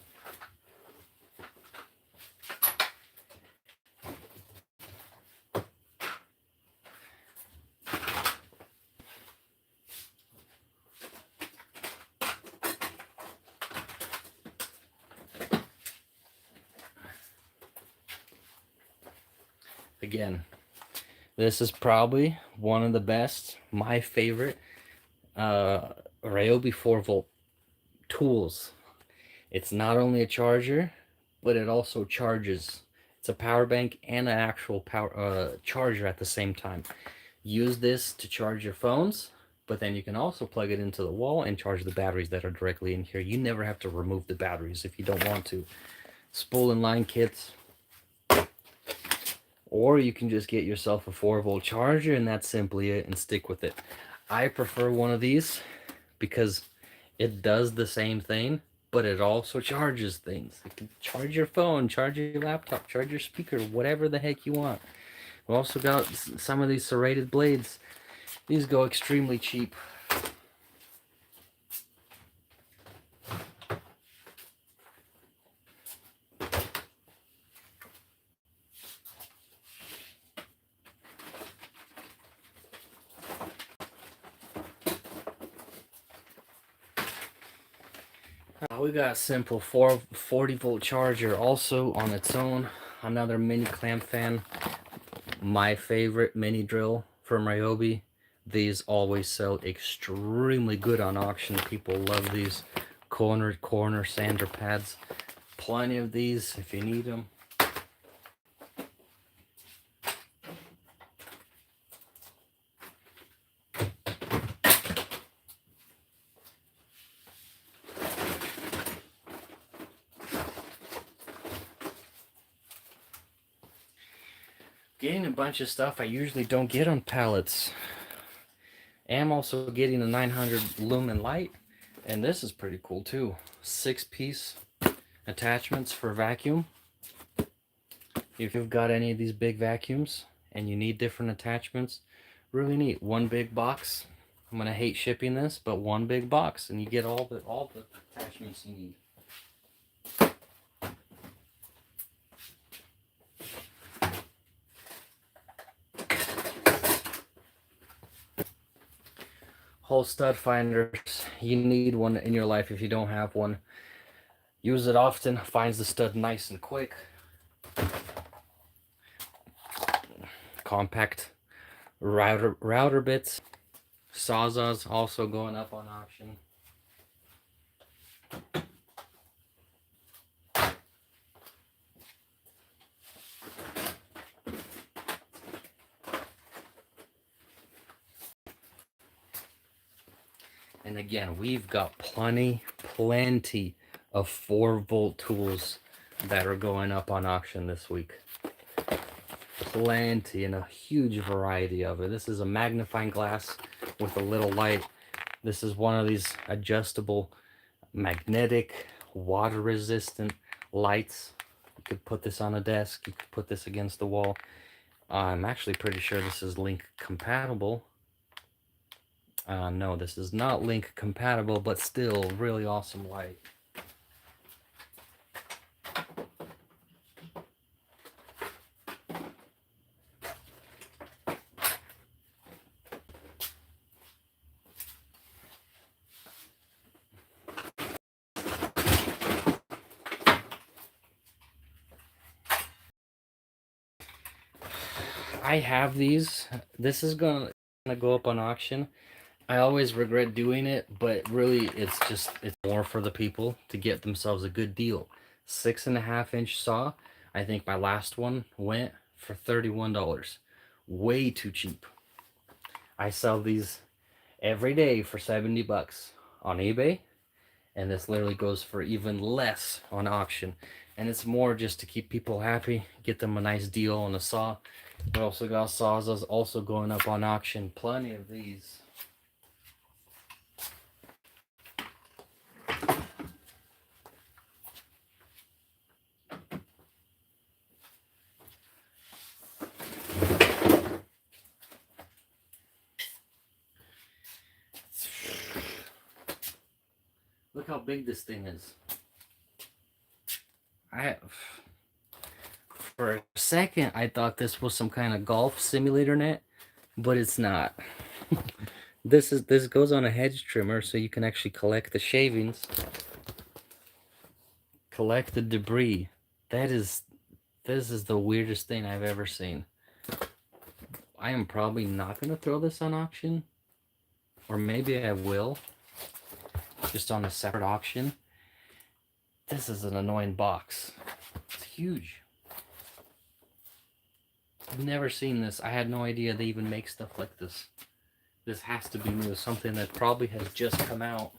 Again, this is probably one of the best, my favorite, Ryobi 4-volt tools. It's not only a charger, but it also charges. It's a power bank and an actual power charger at the same time. Use this to charge your phones, but then you can also plug it into the wall and charge the batteries that are directly in here. You never have to remove the batteries if you don't want to. Spool and line kits. Or you can just get yourself a 4-volt charger and that's simply it, and stick with it. I prefer one of these because it does the same thing, but it also charges things. You can charge your phone, charge your laptop, charge your speaker, whatever the heck you want. We also got some of these serrated blades. These go extremely cheap. We got a simple 40-volt charger also on its own. Another mini clamp fan. My favorite mini drill from Ryobi. These always sell extremely good on auction. People love these corner sander pads. Plenty of these if you need them. Getting a bunch of stuff I usually don't get on pallets. I'm also getting a 900 lumen light, and this is pretty cool too. 6-piece attachments for vacuum. If you've got any of these big vacuums and you need different attachments, really neat. One big box. I'm gonna hate shipping this, but one big box and you get all the attachments you need. Hole stud finders. You need one in your life if you don't have one. Use it often. Finds the stud nice and quick. Compact router bits. Sawzalls also going up on auction. And again, we've got plenty of 4-volt tools that are going up on auction this week. Plenty, and a huge variety of it. This is a magnifying glass with a little light. This is one of these adjustable magnetic water resistant lights. You could put this on a desk, you could put this against the wall. I'm actually pretty sure this is link compatible. No, this is not link compatible, but still really awesome light. I have these. This is gonna go up on auction. I always regret doing it, but really it's more for the people to get themselves a good deal. 6.5-inch saw. I think my last one went for $31. Way too cheap. I sell these every day for 70 bucks on eBay, and this literally goes for even less on auction. And it's more just to keep people happy, get them a nice deal on a saw. We also got saws also going up on auction. Plenty of these. Look how big this thing is. For a second, I thought this was some kind of golf simulator net, but it's not. This goes on a hedge trimmer, so you can actually collect the shavings, collect the debris. This is the weirdest thing I've ever seen. I am probably not gonna throw this on auction, or maybe I will, just on a separate auction. This is an annoying box. It's huge. I've never seen this. I had no idea they even make stuff like this. This has to be new. Something that probably has just come out.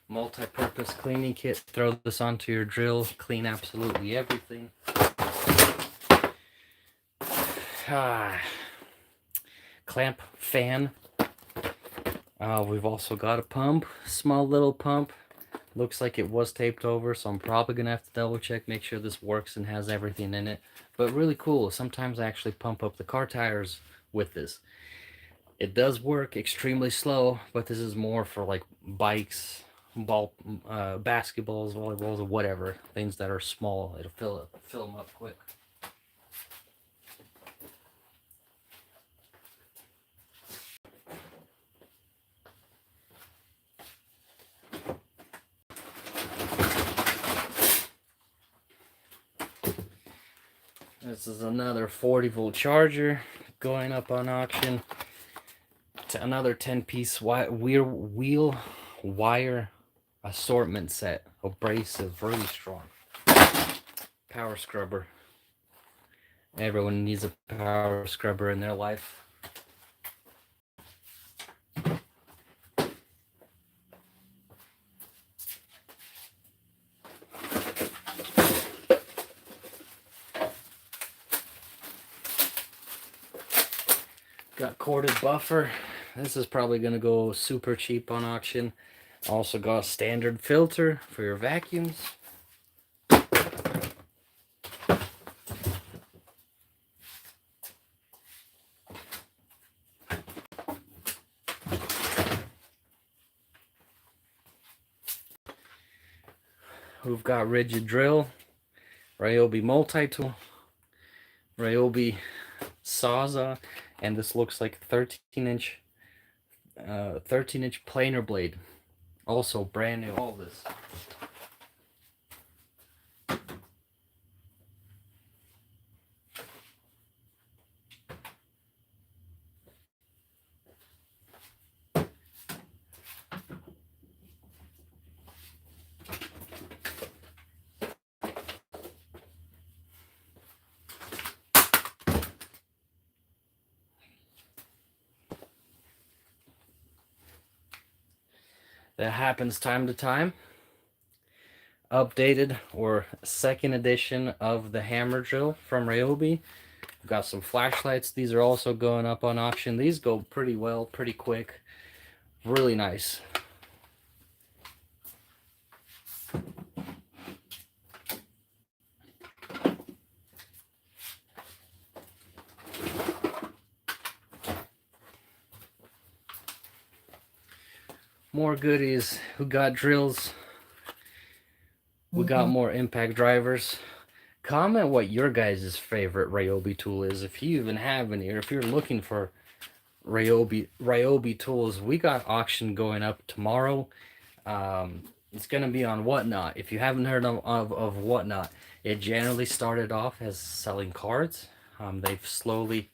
Multi-purpose cleaning kit. Throw this onto your drill. Clean absolutely everything. Clamp fan. We've also got a pump. Small little pump. Looks like it was taped over, so I'm probably gonna have to double check, make sure this works and has everything in it. But really cool. Sometimes I actually pump up the car tires with this. It does work extremely slow, but this is more for like bikes, basketballs, volleyballs, or whatever. Things that are small. It'll fill them up quick. This is another 40-volt charger going up on auction. To another 10-piece wheel wire assortment set. Abrasive, really strong. Power scrubber. Everyone needs a power scrubber in their life. Got corded buffer. This is probably going to go super cheap on auction. Also got a standard filter for your vacuums. We've got Ridgid drill, Ryobi multi-tool, Ryobi sawzall, and this looks like 13-inch planer blade. Also brand new, all this. That happens time to time. Updated or second edition of the hammer drill from Ryobi. We've got some flashlights. These are also going up on auction. These go pretty well, pretty quick. Really nice. More goodies. We got drills. We got more impact drivers. Comment what your guys' favorite Ryobi tool is, if you even have any, or if you're looking for Ryobi tools. We got auction going up tomorrow. It's gonna be on Whatnot. If you haven't heard of Whatnot, it generally started off as selling cards. They've slowly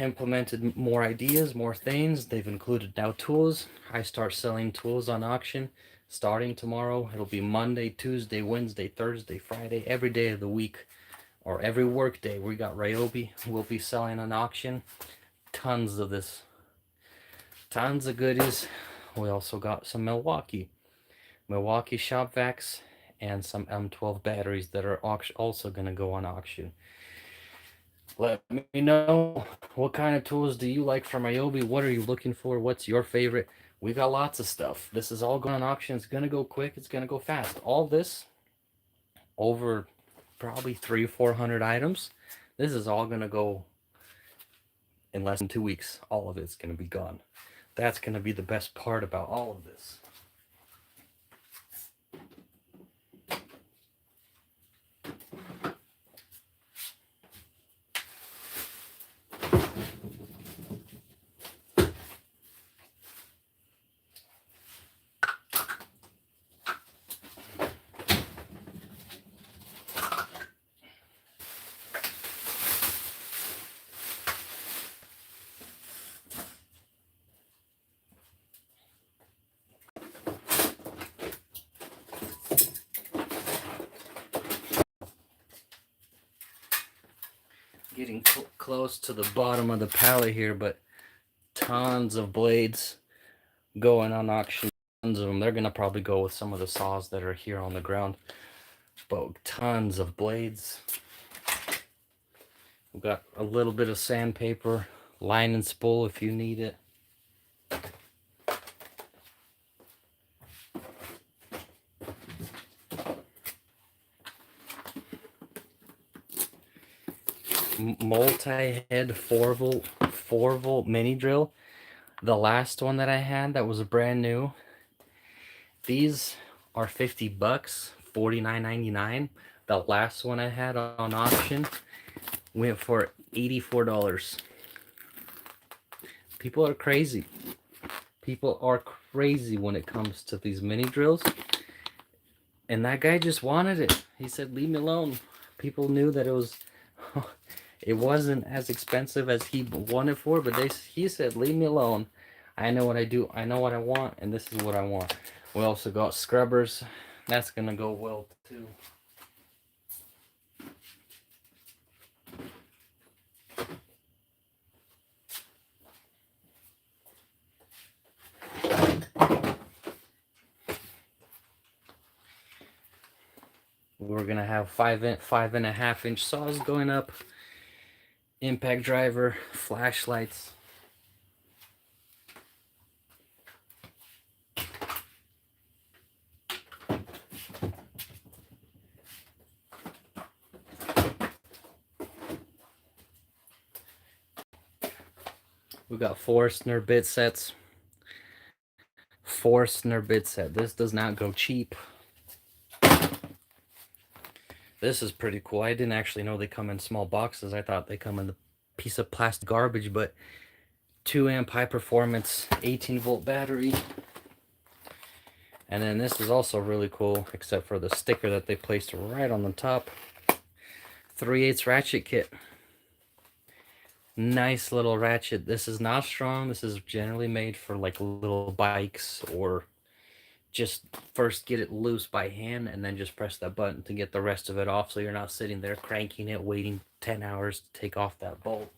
implemented more ideas, more things. They've included now tools. I start selling tools on auction starting tomorrow. It'll be Monday, Tuesday, Wednesday, Thursday, Friday, every day of the week, or every work day. We got Ryobi. We'll be selling on auction. Tons of this. Tons of goodies. We also got some Milwaukee shop vacs and some M12 batteries that are also going to go on auction. Let me know, what kind of tools do you like from Ryobi? What are you looking for? What's your favorite? We got lots of stuff. This is all going on auction. It's going to go quick. It's going to go fast. All this, over probably 300-400 items. This is all going to go in less than 2 weeks. All of it's going to be gone. That's going to be the best part about all of this. Getting close to the bottom of the pallet here, but tons of blades going on auction. Tons of them. They're gonna probably go with some of the saws that are here on the ground, but tons of blades. We've got a little bit of sandpaper, line and spool if you need it. Multi-head 4-volt mini drill. The last one that I had that was brand new. These are $50, $49.99. The last one I had on auction went for $84. People are crazy. People are crazy when it comes to these mini drills. And that guy just wanted it. He said, leave me alone. People knew that it wasn't as expensive as he wanted for, but he said, leave me alone. I know what I do. I know what I want, and this is what I want. We also got scrubbers. That's going to go well, too. We're going to have 5.5-inch saws going up. Impact driver, flashlights. We got Forstner bit sets. Forstner bit set. This does not go cheap. This is pretty cool. I didn't actually know they come in small boxes. I thought they come in a piece of plastic garbage, but 2-amp high performance 18-volt battery. And then this is also really cool, except for the sticker that they placed right on the top. 3/8 ratchet kit. Nice little ratchet. This is not strong. This is generally made for like little bikes, or just first get it loose by hand and then just press that button to get the rest of it off, so you're not sitting there cranking it, waiting 10 hours to take off that bolt.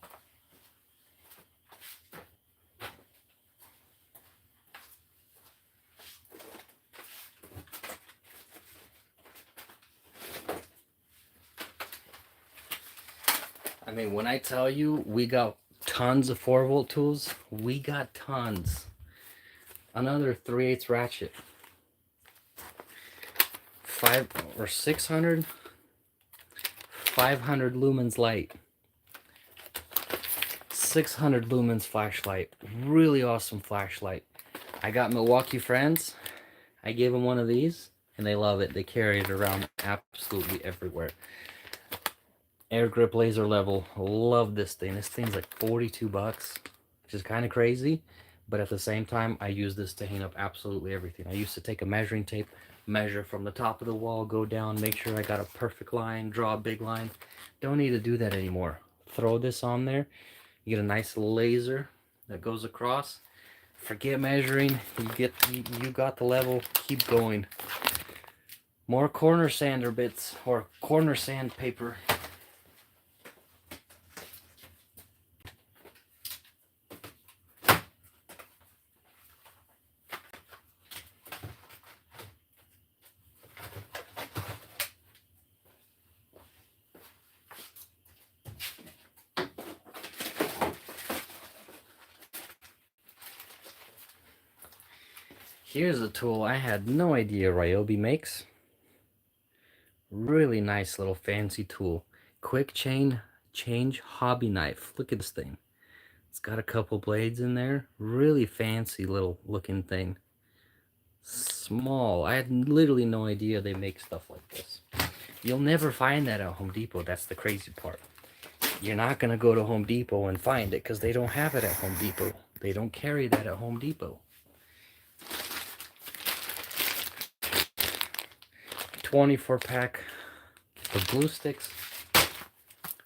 I mean, when I tell you we got tons of 4-volt tools, we got tons. Another 3/8 ratchet. 500 lumens light. 600 lumens flashlight. Really awesome flashlight. I got Milwaukee friends. I gave them one of these and they love it. They carry it around absolutely everywhere. Air grip laser level. Love this thing. This thing's like $42, which is kind of crazy, but at the same time I use this to hang up absolutely everything. I used to take a measuring tape, measure from the top of the wall, go down, make sure I got a perfect line, draw a big line. Don't need to do that anymore. Throw this on there, You get a nice laser that goes across. Forget measuring. You got the level. Keep going. More corner sander bits or corner sandpaper. Here's a tool I had no idea Ryobi makes. Really nice little fancy tool. Quick change hobby knife. Look at this thing. It's got a couple blades in there. Really fancy little looking thing. Small. I had literally no idea they make stuff like this. You'll never find that at Home Depot. That's the crazy part. You're not going to go to Home Depot and find it because they don't have it at Home Depot. They don't carry that at Home Depot. 24 pack of glue sticks.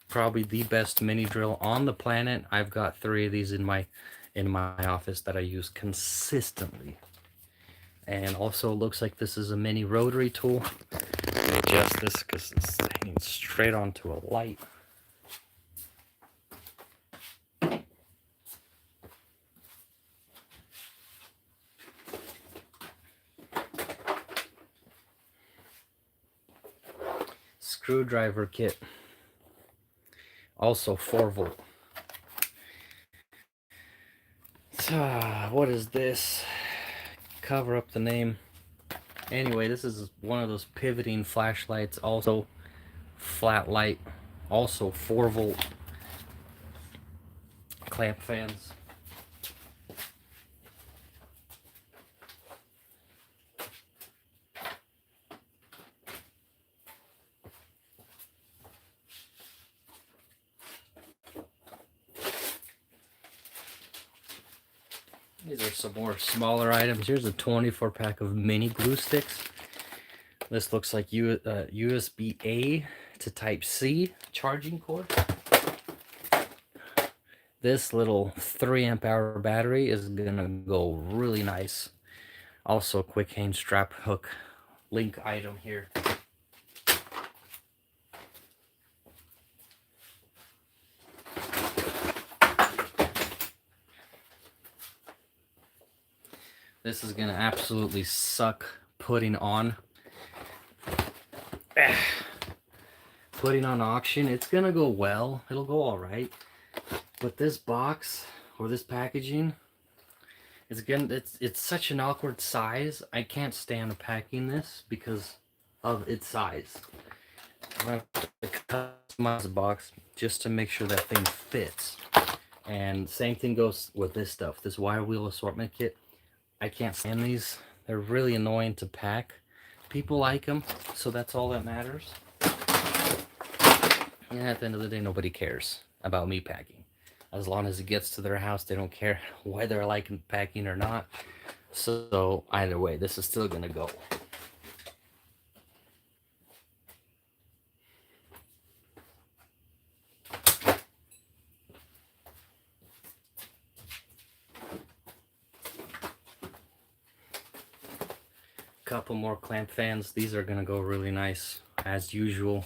Probably the best mini drill on the planet. I've got 3 of these in my office that I use consistently. And also looks like this is a mini rotary tool. Let me adjust this because it's hanging straight onto a light. Screwdriver kit. Also 4-volt. What is this? Cover up the name. Anyway, this is one of those pivoting flashlights. Also flat light. Also 4-volt clamp fans. These are some more smaller items. Here's a 24 pack of mini glue sticks. This looks like USB-A to Type-C charging cord. This little 3 amp-hour battery is gonna go really nice. Also, quick hang strap hook link item here. This is gonna absolutely suck putting on. Putting on auction. It's gonna go well. It'll go all right. But this box or this packaging, it's such an awkward size. I can't stand packing this because of its size. I'm gonna have to customize the box just to make sure that thing fits. And same thing goes with this stuff. This wire wheel assortment kit. I can't stand these. They're really annoying to pack. People like them, so that's all that matters. And at the end of the day, nobody cares about me packing. As long as it gets to their house, they don't care whether I like packing or not. So either way, this is still gonna go. Couple more clamp fans. These are gonna go really nice as usual.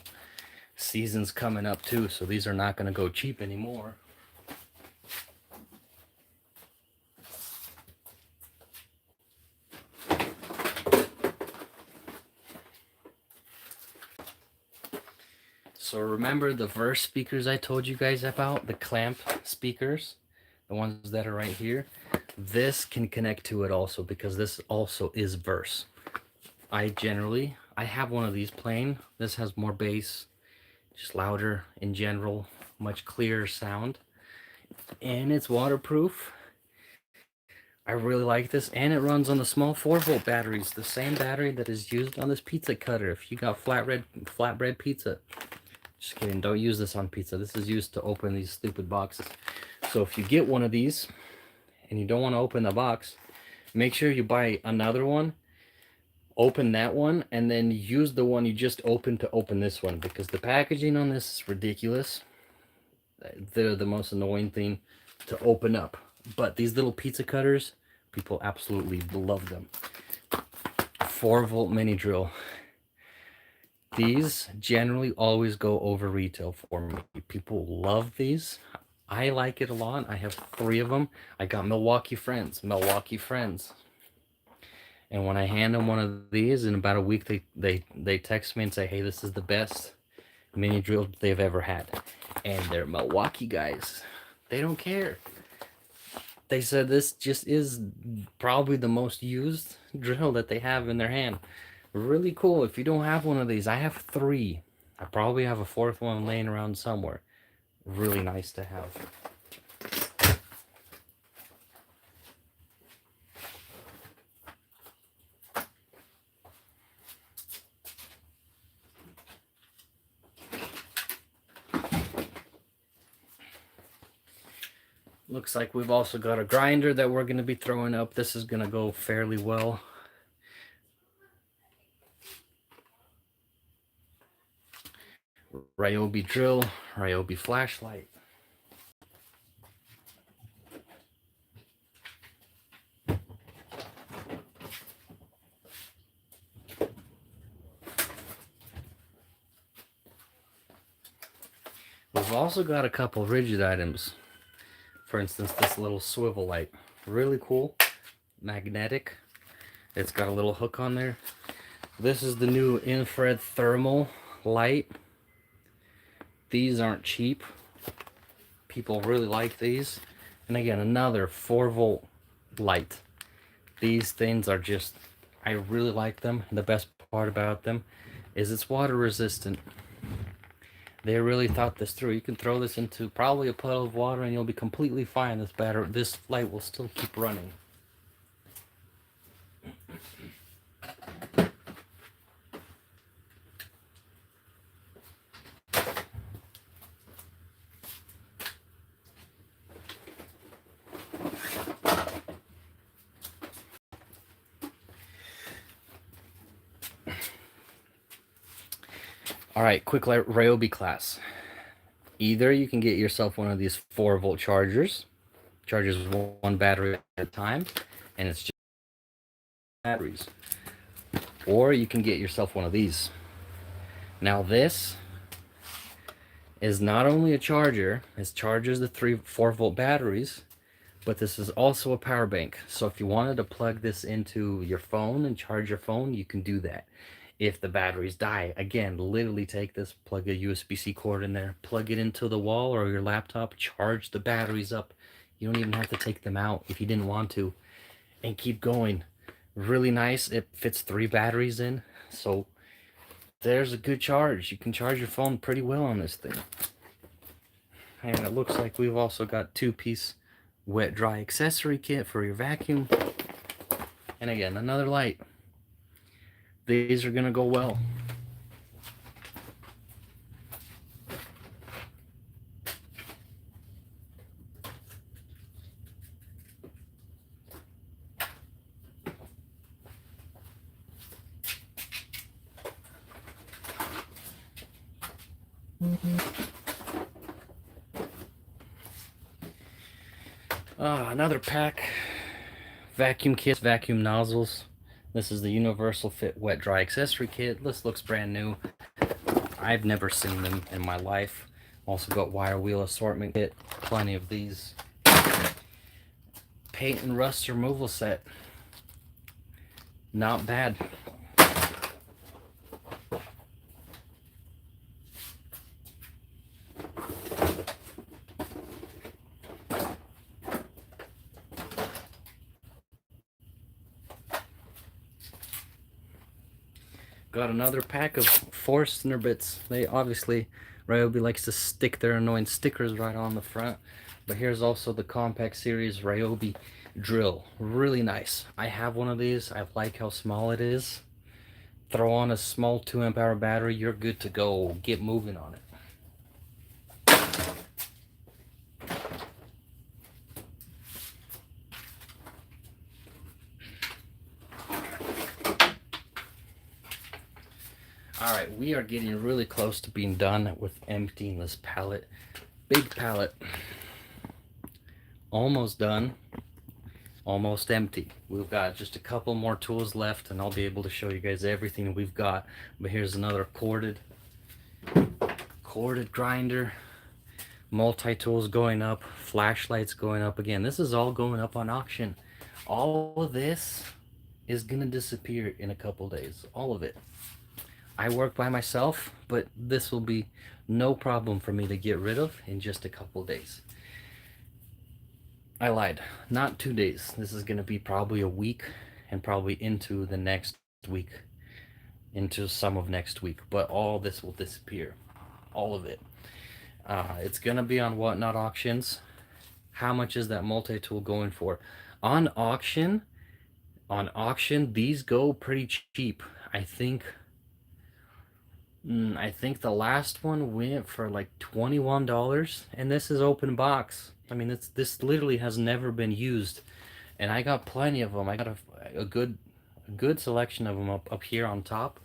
Season's coming up too, so these are not gonna go cheap anymore. So remember the Verse speakers I told you guys about, the clamp speakers, the ones that are right here. This can connect to it also because this also is Verse. I have one of these plain. This has more bass, just louder in general, much clearer sound, and it's waterproof. I really like this, and it runs on the small 4-volt batteries, the same battery that is used on this pizza cutter. If you got flatbread pizza, just kidding, don't use this on pizza. This is used to open these stupid boxes. So if you get one of these and you don't want to open the box, make sure you buy another one. Open that one and then use the one you just opened to open this one, because the packaging on this is ridiculous. They're the most annoying thing to open up. But these little pizza cutters, people absolutely love them. 4-volt mini drill. These generally always go over retail for me. People love these. I like it a lot. I have 3 of them. I got Milwaukee friends. And when I hand them one of these, in about a week, they text me and say, hey, this is the best mini drill they've ever had. And they're Milwaukee guys. They don't care. They said this just is probably the most used drill that they have in their hand. Really cool. If you don't have one of these, I have 3. I probably have a 4th one laying around somewhere. Really nice to have. Looks like we've also got a grinder that we're going to be throwing up. This is going to go fairly well. Ryobi drill, Ryobi flashlight. We've also got a couple Ridgid items. For instance, this little swivel light. Really cool. Magnetic. It's got a little hook on there. This is the new infrared thermal light. These aren't cheap. People really like these. And again, another 4-volt light. These things are just, I really like them. The best part about them is it's water resistant. They really thought this through. You can throw this into probably a puddle of water and you'll be completely fine. This light will still keep running. All right, quick Ryobi class. Either you can get yourself one of these 4-volt chargers. Charges 1 battery at a time, and it's just batteries. Or you can get yourself one of these. Now this is not only a charger, it charges the 4-volt batteries, but this is also a power bank. So if you wanted to plug this into your phone and charge your phone, you can do that. If the batteries die, again, literally take this, plug a USB-C cord in there, plug it into the wall or your laptop, charge the batteries up. You don't even have to take them out if you didn't want to, and keep going. Really nice. It fits 3 batteries in, so there's a good charge. You can charge your phone pretty well on this thing. And it looks like we've also got 2-piece wet dry accessory kit for your vacuum. And again, another light. These are gonna go well. Another pack. Vacuum kits, vacuum nozzles. This is the Universal Fit Wet Dry Accessory Kit. This looks brand new. I've never seen them in my life. Also got wire wheel assortment kit. Plenty of these. Paint and rust removal set. Not bad. Got another pack of Forstner bits. They obviously, Ryobi likes to stick their annoying stickers right on the front. But here's also the Compact Series Ryobi drill. Really nice. I have one of these. I like how small it is. Throw on a small 2-amp-hour battery, you're good to go. Get moving on it. Alright, we are getting really close to being done with emptying this pallet. big pallet. Almost done. Almost empty. We've got just a couple more tools left and I'll be able to show you guys everything we've got. But here's another corded grinder, multi-tools going up, flashlights going up. Again, this is all going up on auction. All of this is gonna disappear in a couple days, all of it. I work by myself, but this will be no problem for me to get rid of in just a couple days. I lied, not 2 days. This is gonna be probably a week and probably into the next week, into some of next week, but all this will disappear, all of it. It's gonna be on Whatnot auctions. How much is that multi-tool going for? On auction, these go pretty cheap. I think the last one went for like $21, and this is open box. I mean, this literally has never been used, and I got plenty of them. I got a good selection of them up here on top,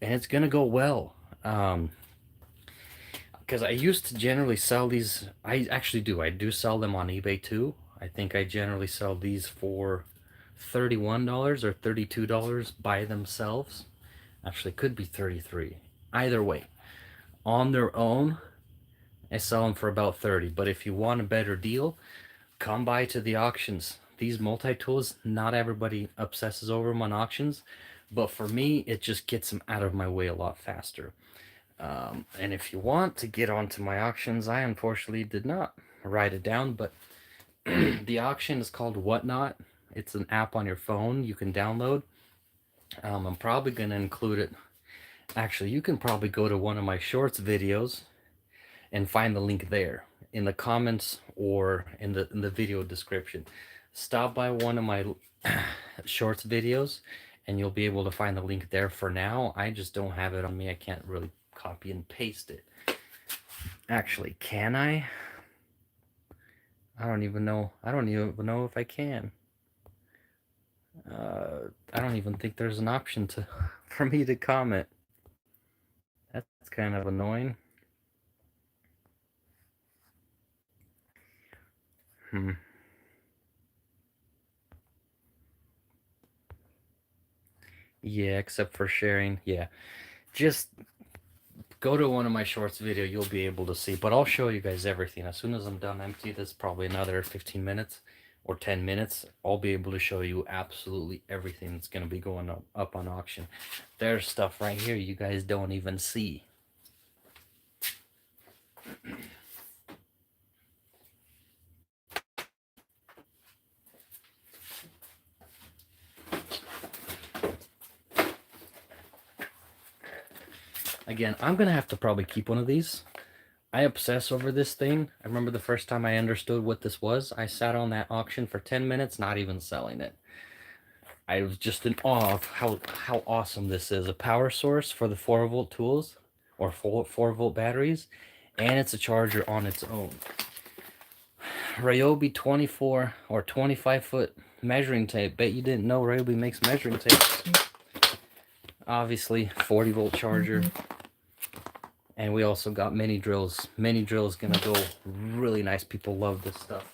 and it's gonna go well. Because I used to generally sell these. I do sell them on eBay too. I think I generally sell these for $31 or $32 by themselves. Actually, could be 33. Either way, on their own, I sell them for about 30. But if you want a better deal, come by to the auctions. These multi-tools, not everybody obsesses over them on auctions, but for me, it just gets them out of my way a lot faster. And if you want to get onto my auctions, I unfortunately did not write it down, but the auction is called Whatnot. It's an app on your phone you can download. I'm probably going to include it. Actually, you can probably go to one of my shorts videos and find the link there in the comments or in the video description. Stop by one of my shorts videos and you'll be able to find the link there. For now, I just don't have it on me. I can't really copy and paste it. Actually, can I? I don't even know if I can. I don't even think there's an option for me to comment. That's kind of annoying. Yeah, except for sharing. Yeah, just go to one of my shorts video, you'll be able to see. But I'll show you guys everything as soon as I'm done empty. That's probably another 15 minutes or 10 minutes. I'll be able to show you absolutely everything that's going to be going up on auction. There's stuff right here you guys don't even see. Again, I'm going to have to probably keep one of these. I obsess over this thing. I remember the first time I understood what this was. I sat on that auction for 10 minutes, not even selling it. I was just in awe of how awesome this is. A power source for the 4-volt tools or 4-volt batteries, and it's a charger on its own. Ryobi 24 or 25 foot measuring tape. Bet you didn't know Ryobi makes measuring tapes. Obviously, 40-volt charger. And we also got mini drills. Mini drills gonna go really nice. People love this stuff.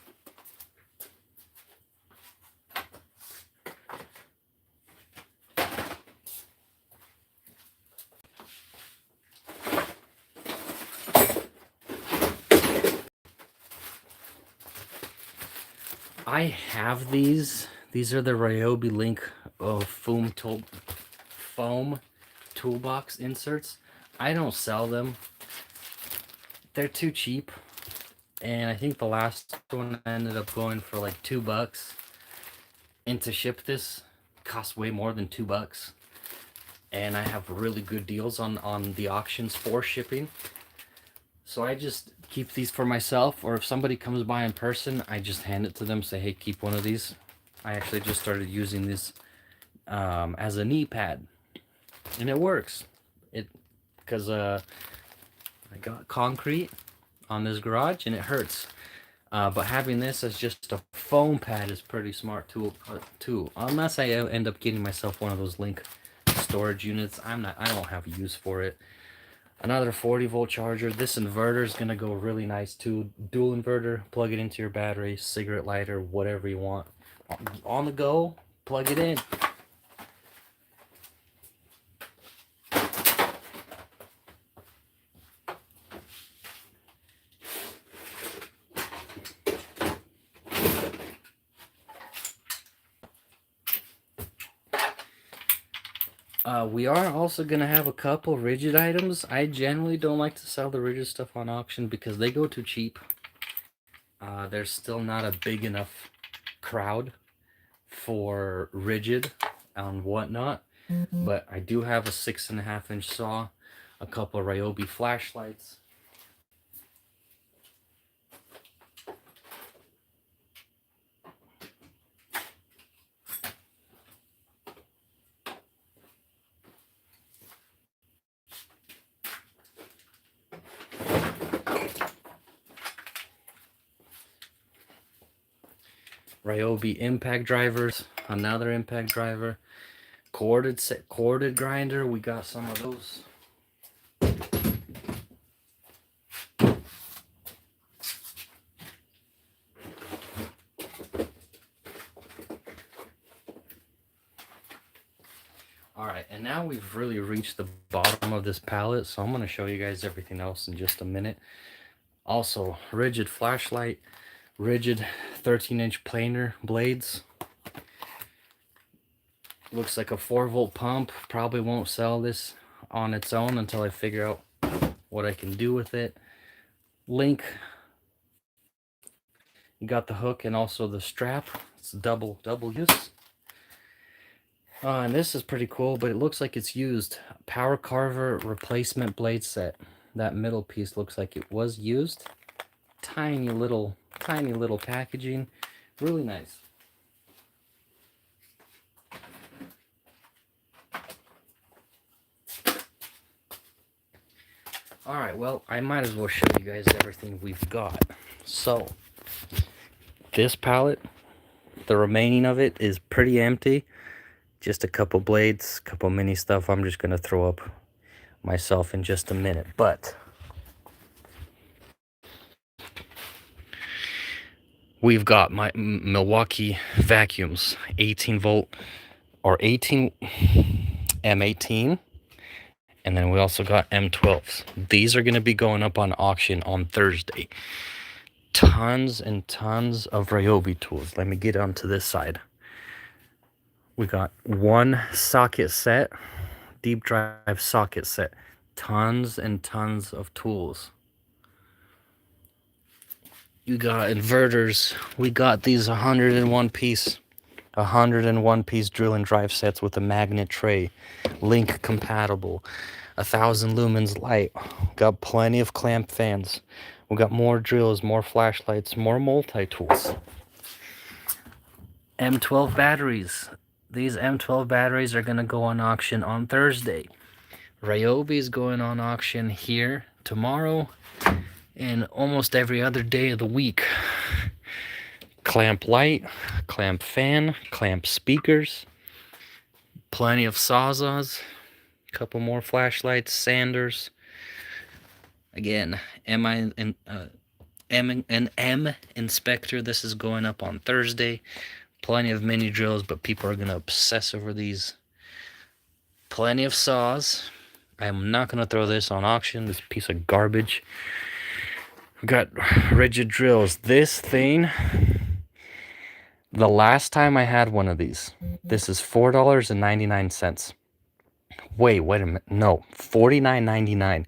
I have these. These are the Ryobi Link foam toolbox inserts. I don't sell them. They're too cheap. And I think the last one ended up going for like $2. And to ship this costs way more than $2. And I have really good deals on the auctions for shipping. So I just keep these for myself, or if somebody comes by in person, I just hand it to them, say, hey, keep one of these. I actually just started using this as a knee pad. And it works. Because I got concrete on this garage and it hurts. But having this as just a foam pad is pretty smart too. Unless I end up getting myself one of those Link storage units. I don't have use for it. Another 40-volt charger. This inverter is going to go really nice too. Dual inverter, plug it into your battery, cigarette lighter, whatever you want. On the go, plug it in. We are also going to have a couple Ridgid items. I generally don't like to sell the Ridgid stuff on auction because they go too cheap. There's still not a big enough crowd for Ridgid and whatnot. But I do have a 6.5-inch saw, a couple of Ryobi flashlights. Ryobi impact drivers, another impact driver, corded grinder. We got some of those. All right, and now we've really reached the bottom of this pallet, so I'm going to show you guys everything else in just a minute. Also, Ridgid flashlight, Ridgid 13-inch planer blades. Looks like a 4-volt pump. Probably won't sell this on its own until I figure out what I can do with it. Link. You got the hook and also the strap. It's double use. And this is pretty cool, but it looks like it's used. Power carver replacement blade set. That middle piece looks like it was used. Tiny little packaging. Really nice. Alright, well, I might as well show you guys everything we've got. So, this pallet, the remaining of it is pretty empty. Just a couple blades, couple mini stuff I'm just going to throw up myself in just a minute. But we've got my Milwaukee vacuums, 18-volt or 18 M18. And then we also got M12s. These are going to be going up on auction on Thursday. Tons and tons of Ryobi tools. Let me get onto this side. We got one socket set, deep drive socket set. Tons and tons of tools. You got inverters. We got these 101 piece drill and drive sets with a magnet tray, link compatible, 1,000 lumens light. Got plenty of clamp fans. We got more drills, more flashlights, more multi-tools. M12 batteries. These M12 batteries are going to go on auction on Thursday. Ryobi is going on auction here tomorrow and almost every other day of the week. Clamp light, clamp fan, clamp speakers, plenty of sawzalls, a couple more flashlights, sanders. Again, M inspector. This is going up on Thursday. Plenty of mini drills, but people are going to obsess over these. Plenty of saws. I'm not going to throw this on auction, this piece of garbage. We got Ridgid drills. This thing, the last time I had one of these, this is $4.99. Wait a minute. No, $49.99.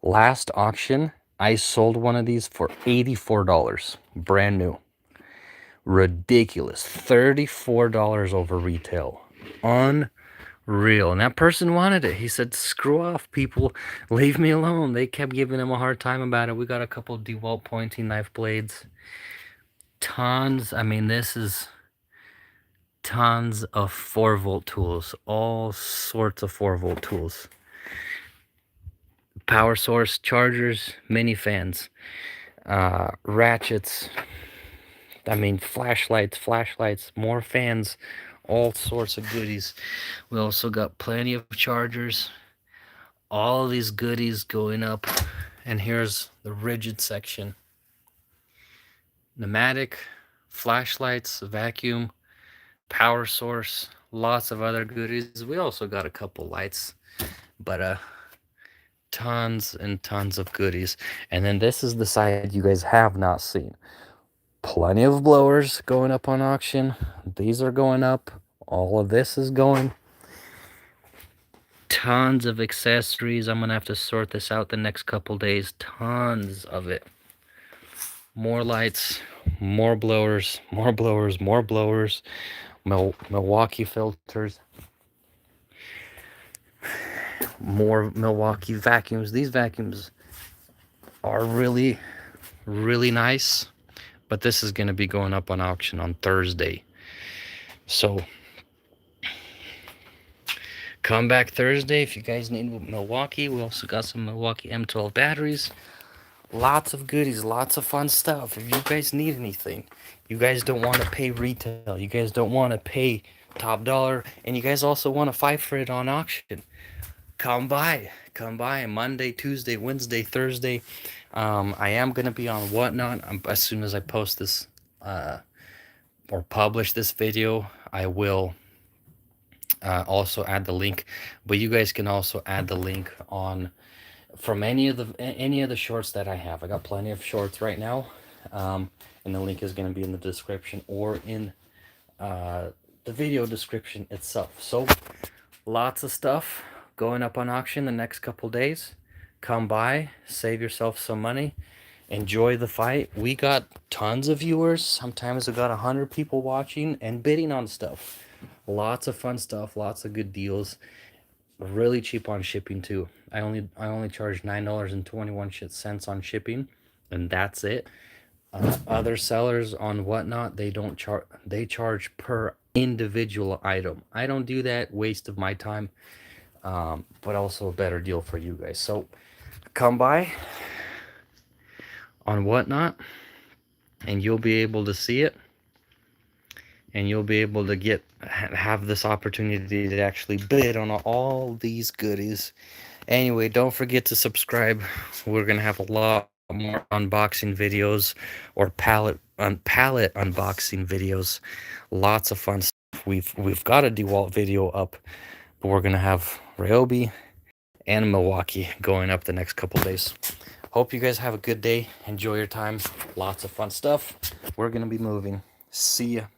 Last auction, I sold one of these for $84. Brand new. Ridiculous. $34 over retail. Unreal. And that person wanted it. He said, screw off, people. Leave me alone. They kept giving him a hard time about it. We got a couple Dewalt pointing knife blades. Tons. I mean, this is tons of 4-volt tools. All sorts of 4-volt tools. Power source, chargers, mini fans, ratchets. I mean, flashlights, more fans, all sorts of goodies. We also got plenty of chargers, All these goodies going up. And here's the Ridgid section. Pneumatic, flashlights, vacuum, power source, lots of other goodies. We also got a couple lights, but tons and tons of goodies. And then this is the side you guys have not seen. Plenty of blowers going up on auction. These are going up. All of this is going. Tons of accessories. I'm gonna have to sort this out the next couple days. Tons of it. More lights, more blowers, more blowers, more blowers. Milwaukee filters. More Milwaukee vacuums. These vacuums are really, really nice. But this is going to be going up on auction on Thursday. So come back Thursday if you guys need Milwaukee. We also got some Milwaukee M12 batteries. Lots of goodies, lots of fun stuff. If you guys need anything, you guys don't want to pay retail, you guys don't want to pay top dollar, and you guys also want to fight for it on auction, come by Monday, Tuesday, Wednesday, Thursday. I am going to be on Whatnot. As soon as I post this or publish this video, I will also add the link, but you guys can also add the link on from any of the shorts that I have. I got plenty of shorts right now, and the link is going to be in the description or in the video description itself. So lots of stuff going up on auction the next couple days. Come by, save yourself some money, enjoy the fight. We got tons of viewers. Sometimes we got 100 people watching and bidding on stuff. Lots of fun stuff, lots of good deals. Really cheap on shipping too. I only charge $9.21 on shipping, and that's it. Other sellers on Whatnot, they don't charge. They charge per individual item. I don't do that. Waste of my time. But also a better deal for you guys. So come by on Whatnot, and you'll be able to see it, and you'll be able to have this opportunity to actually bid on all these goodies. Anyway, don't forget to subscribe. We're gonna have a lot more unboxing videos or pallet unboxing videos. Lots of fun stuff. We've got a Dewalt video up, but we're gonna have Ryobi and Milwaukee going up the next couple days. Hope you guys have a good day. Enjoy your time. Lots of fun stuff. We're gonna be moving. See ya.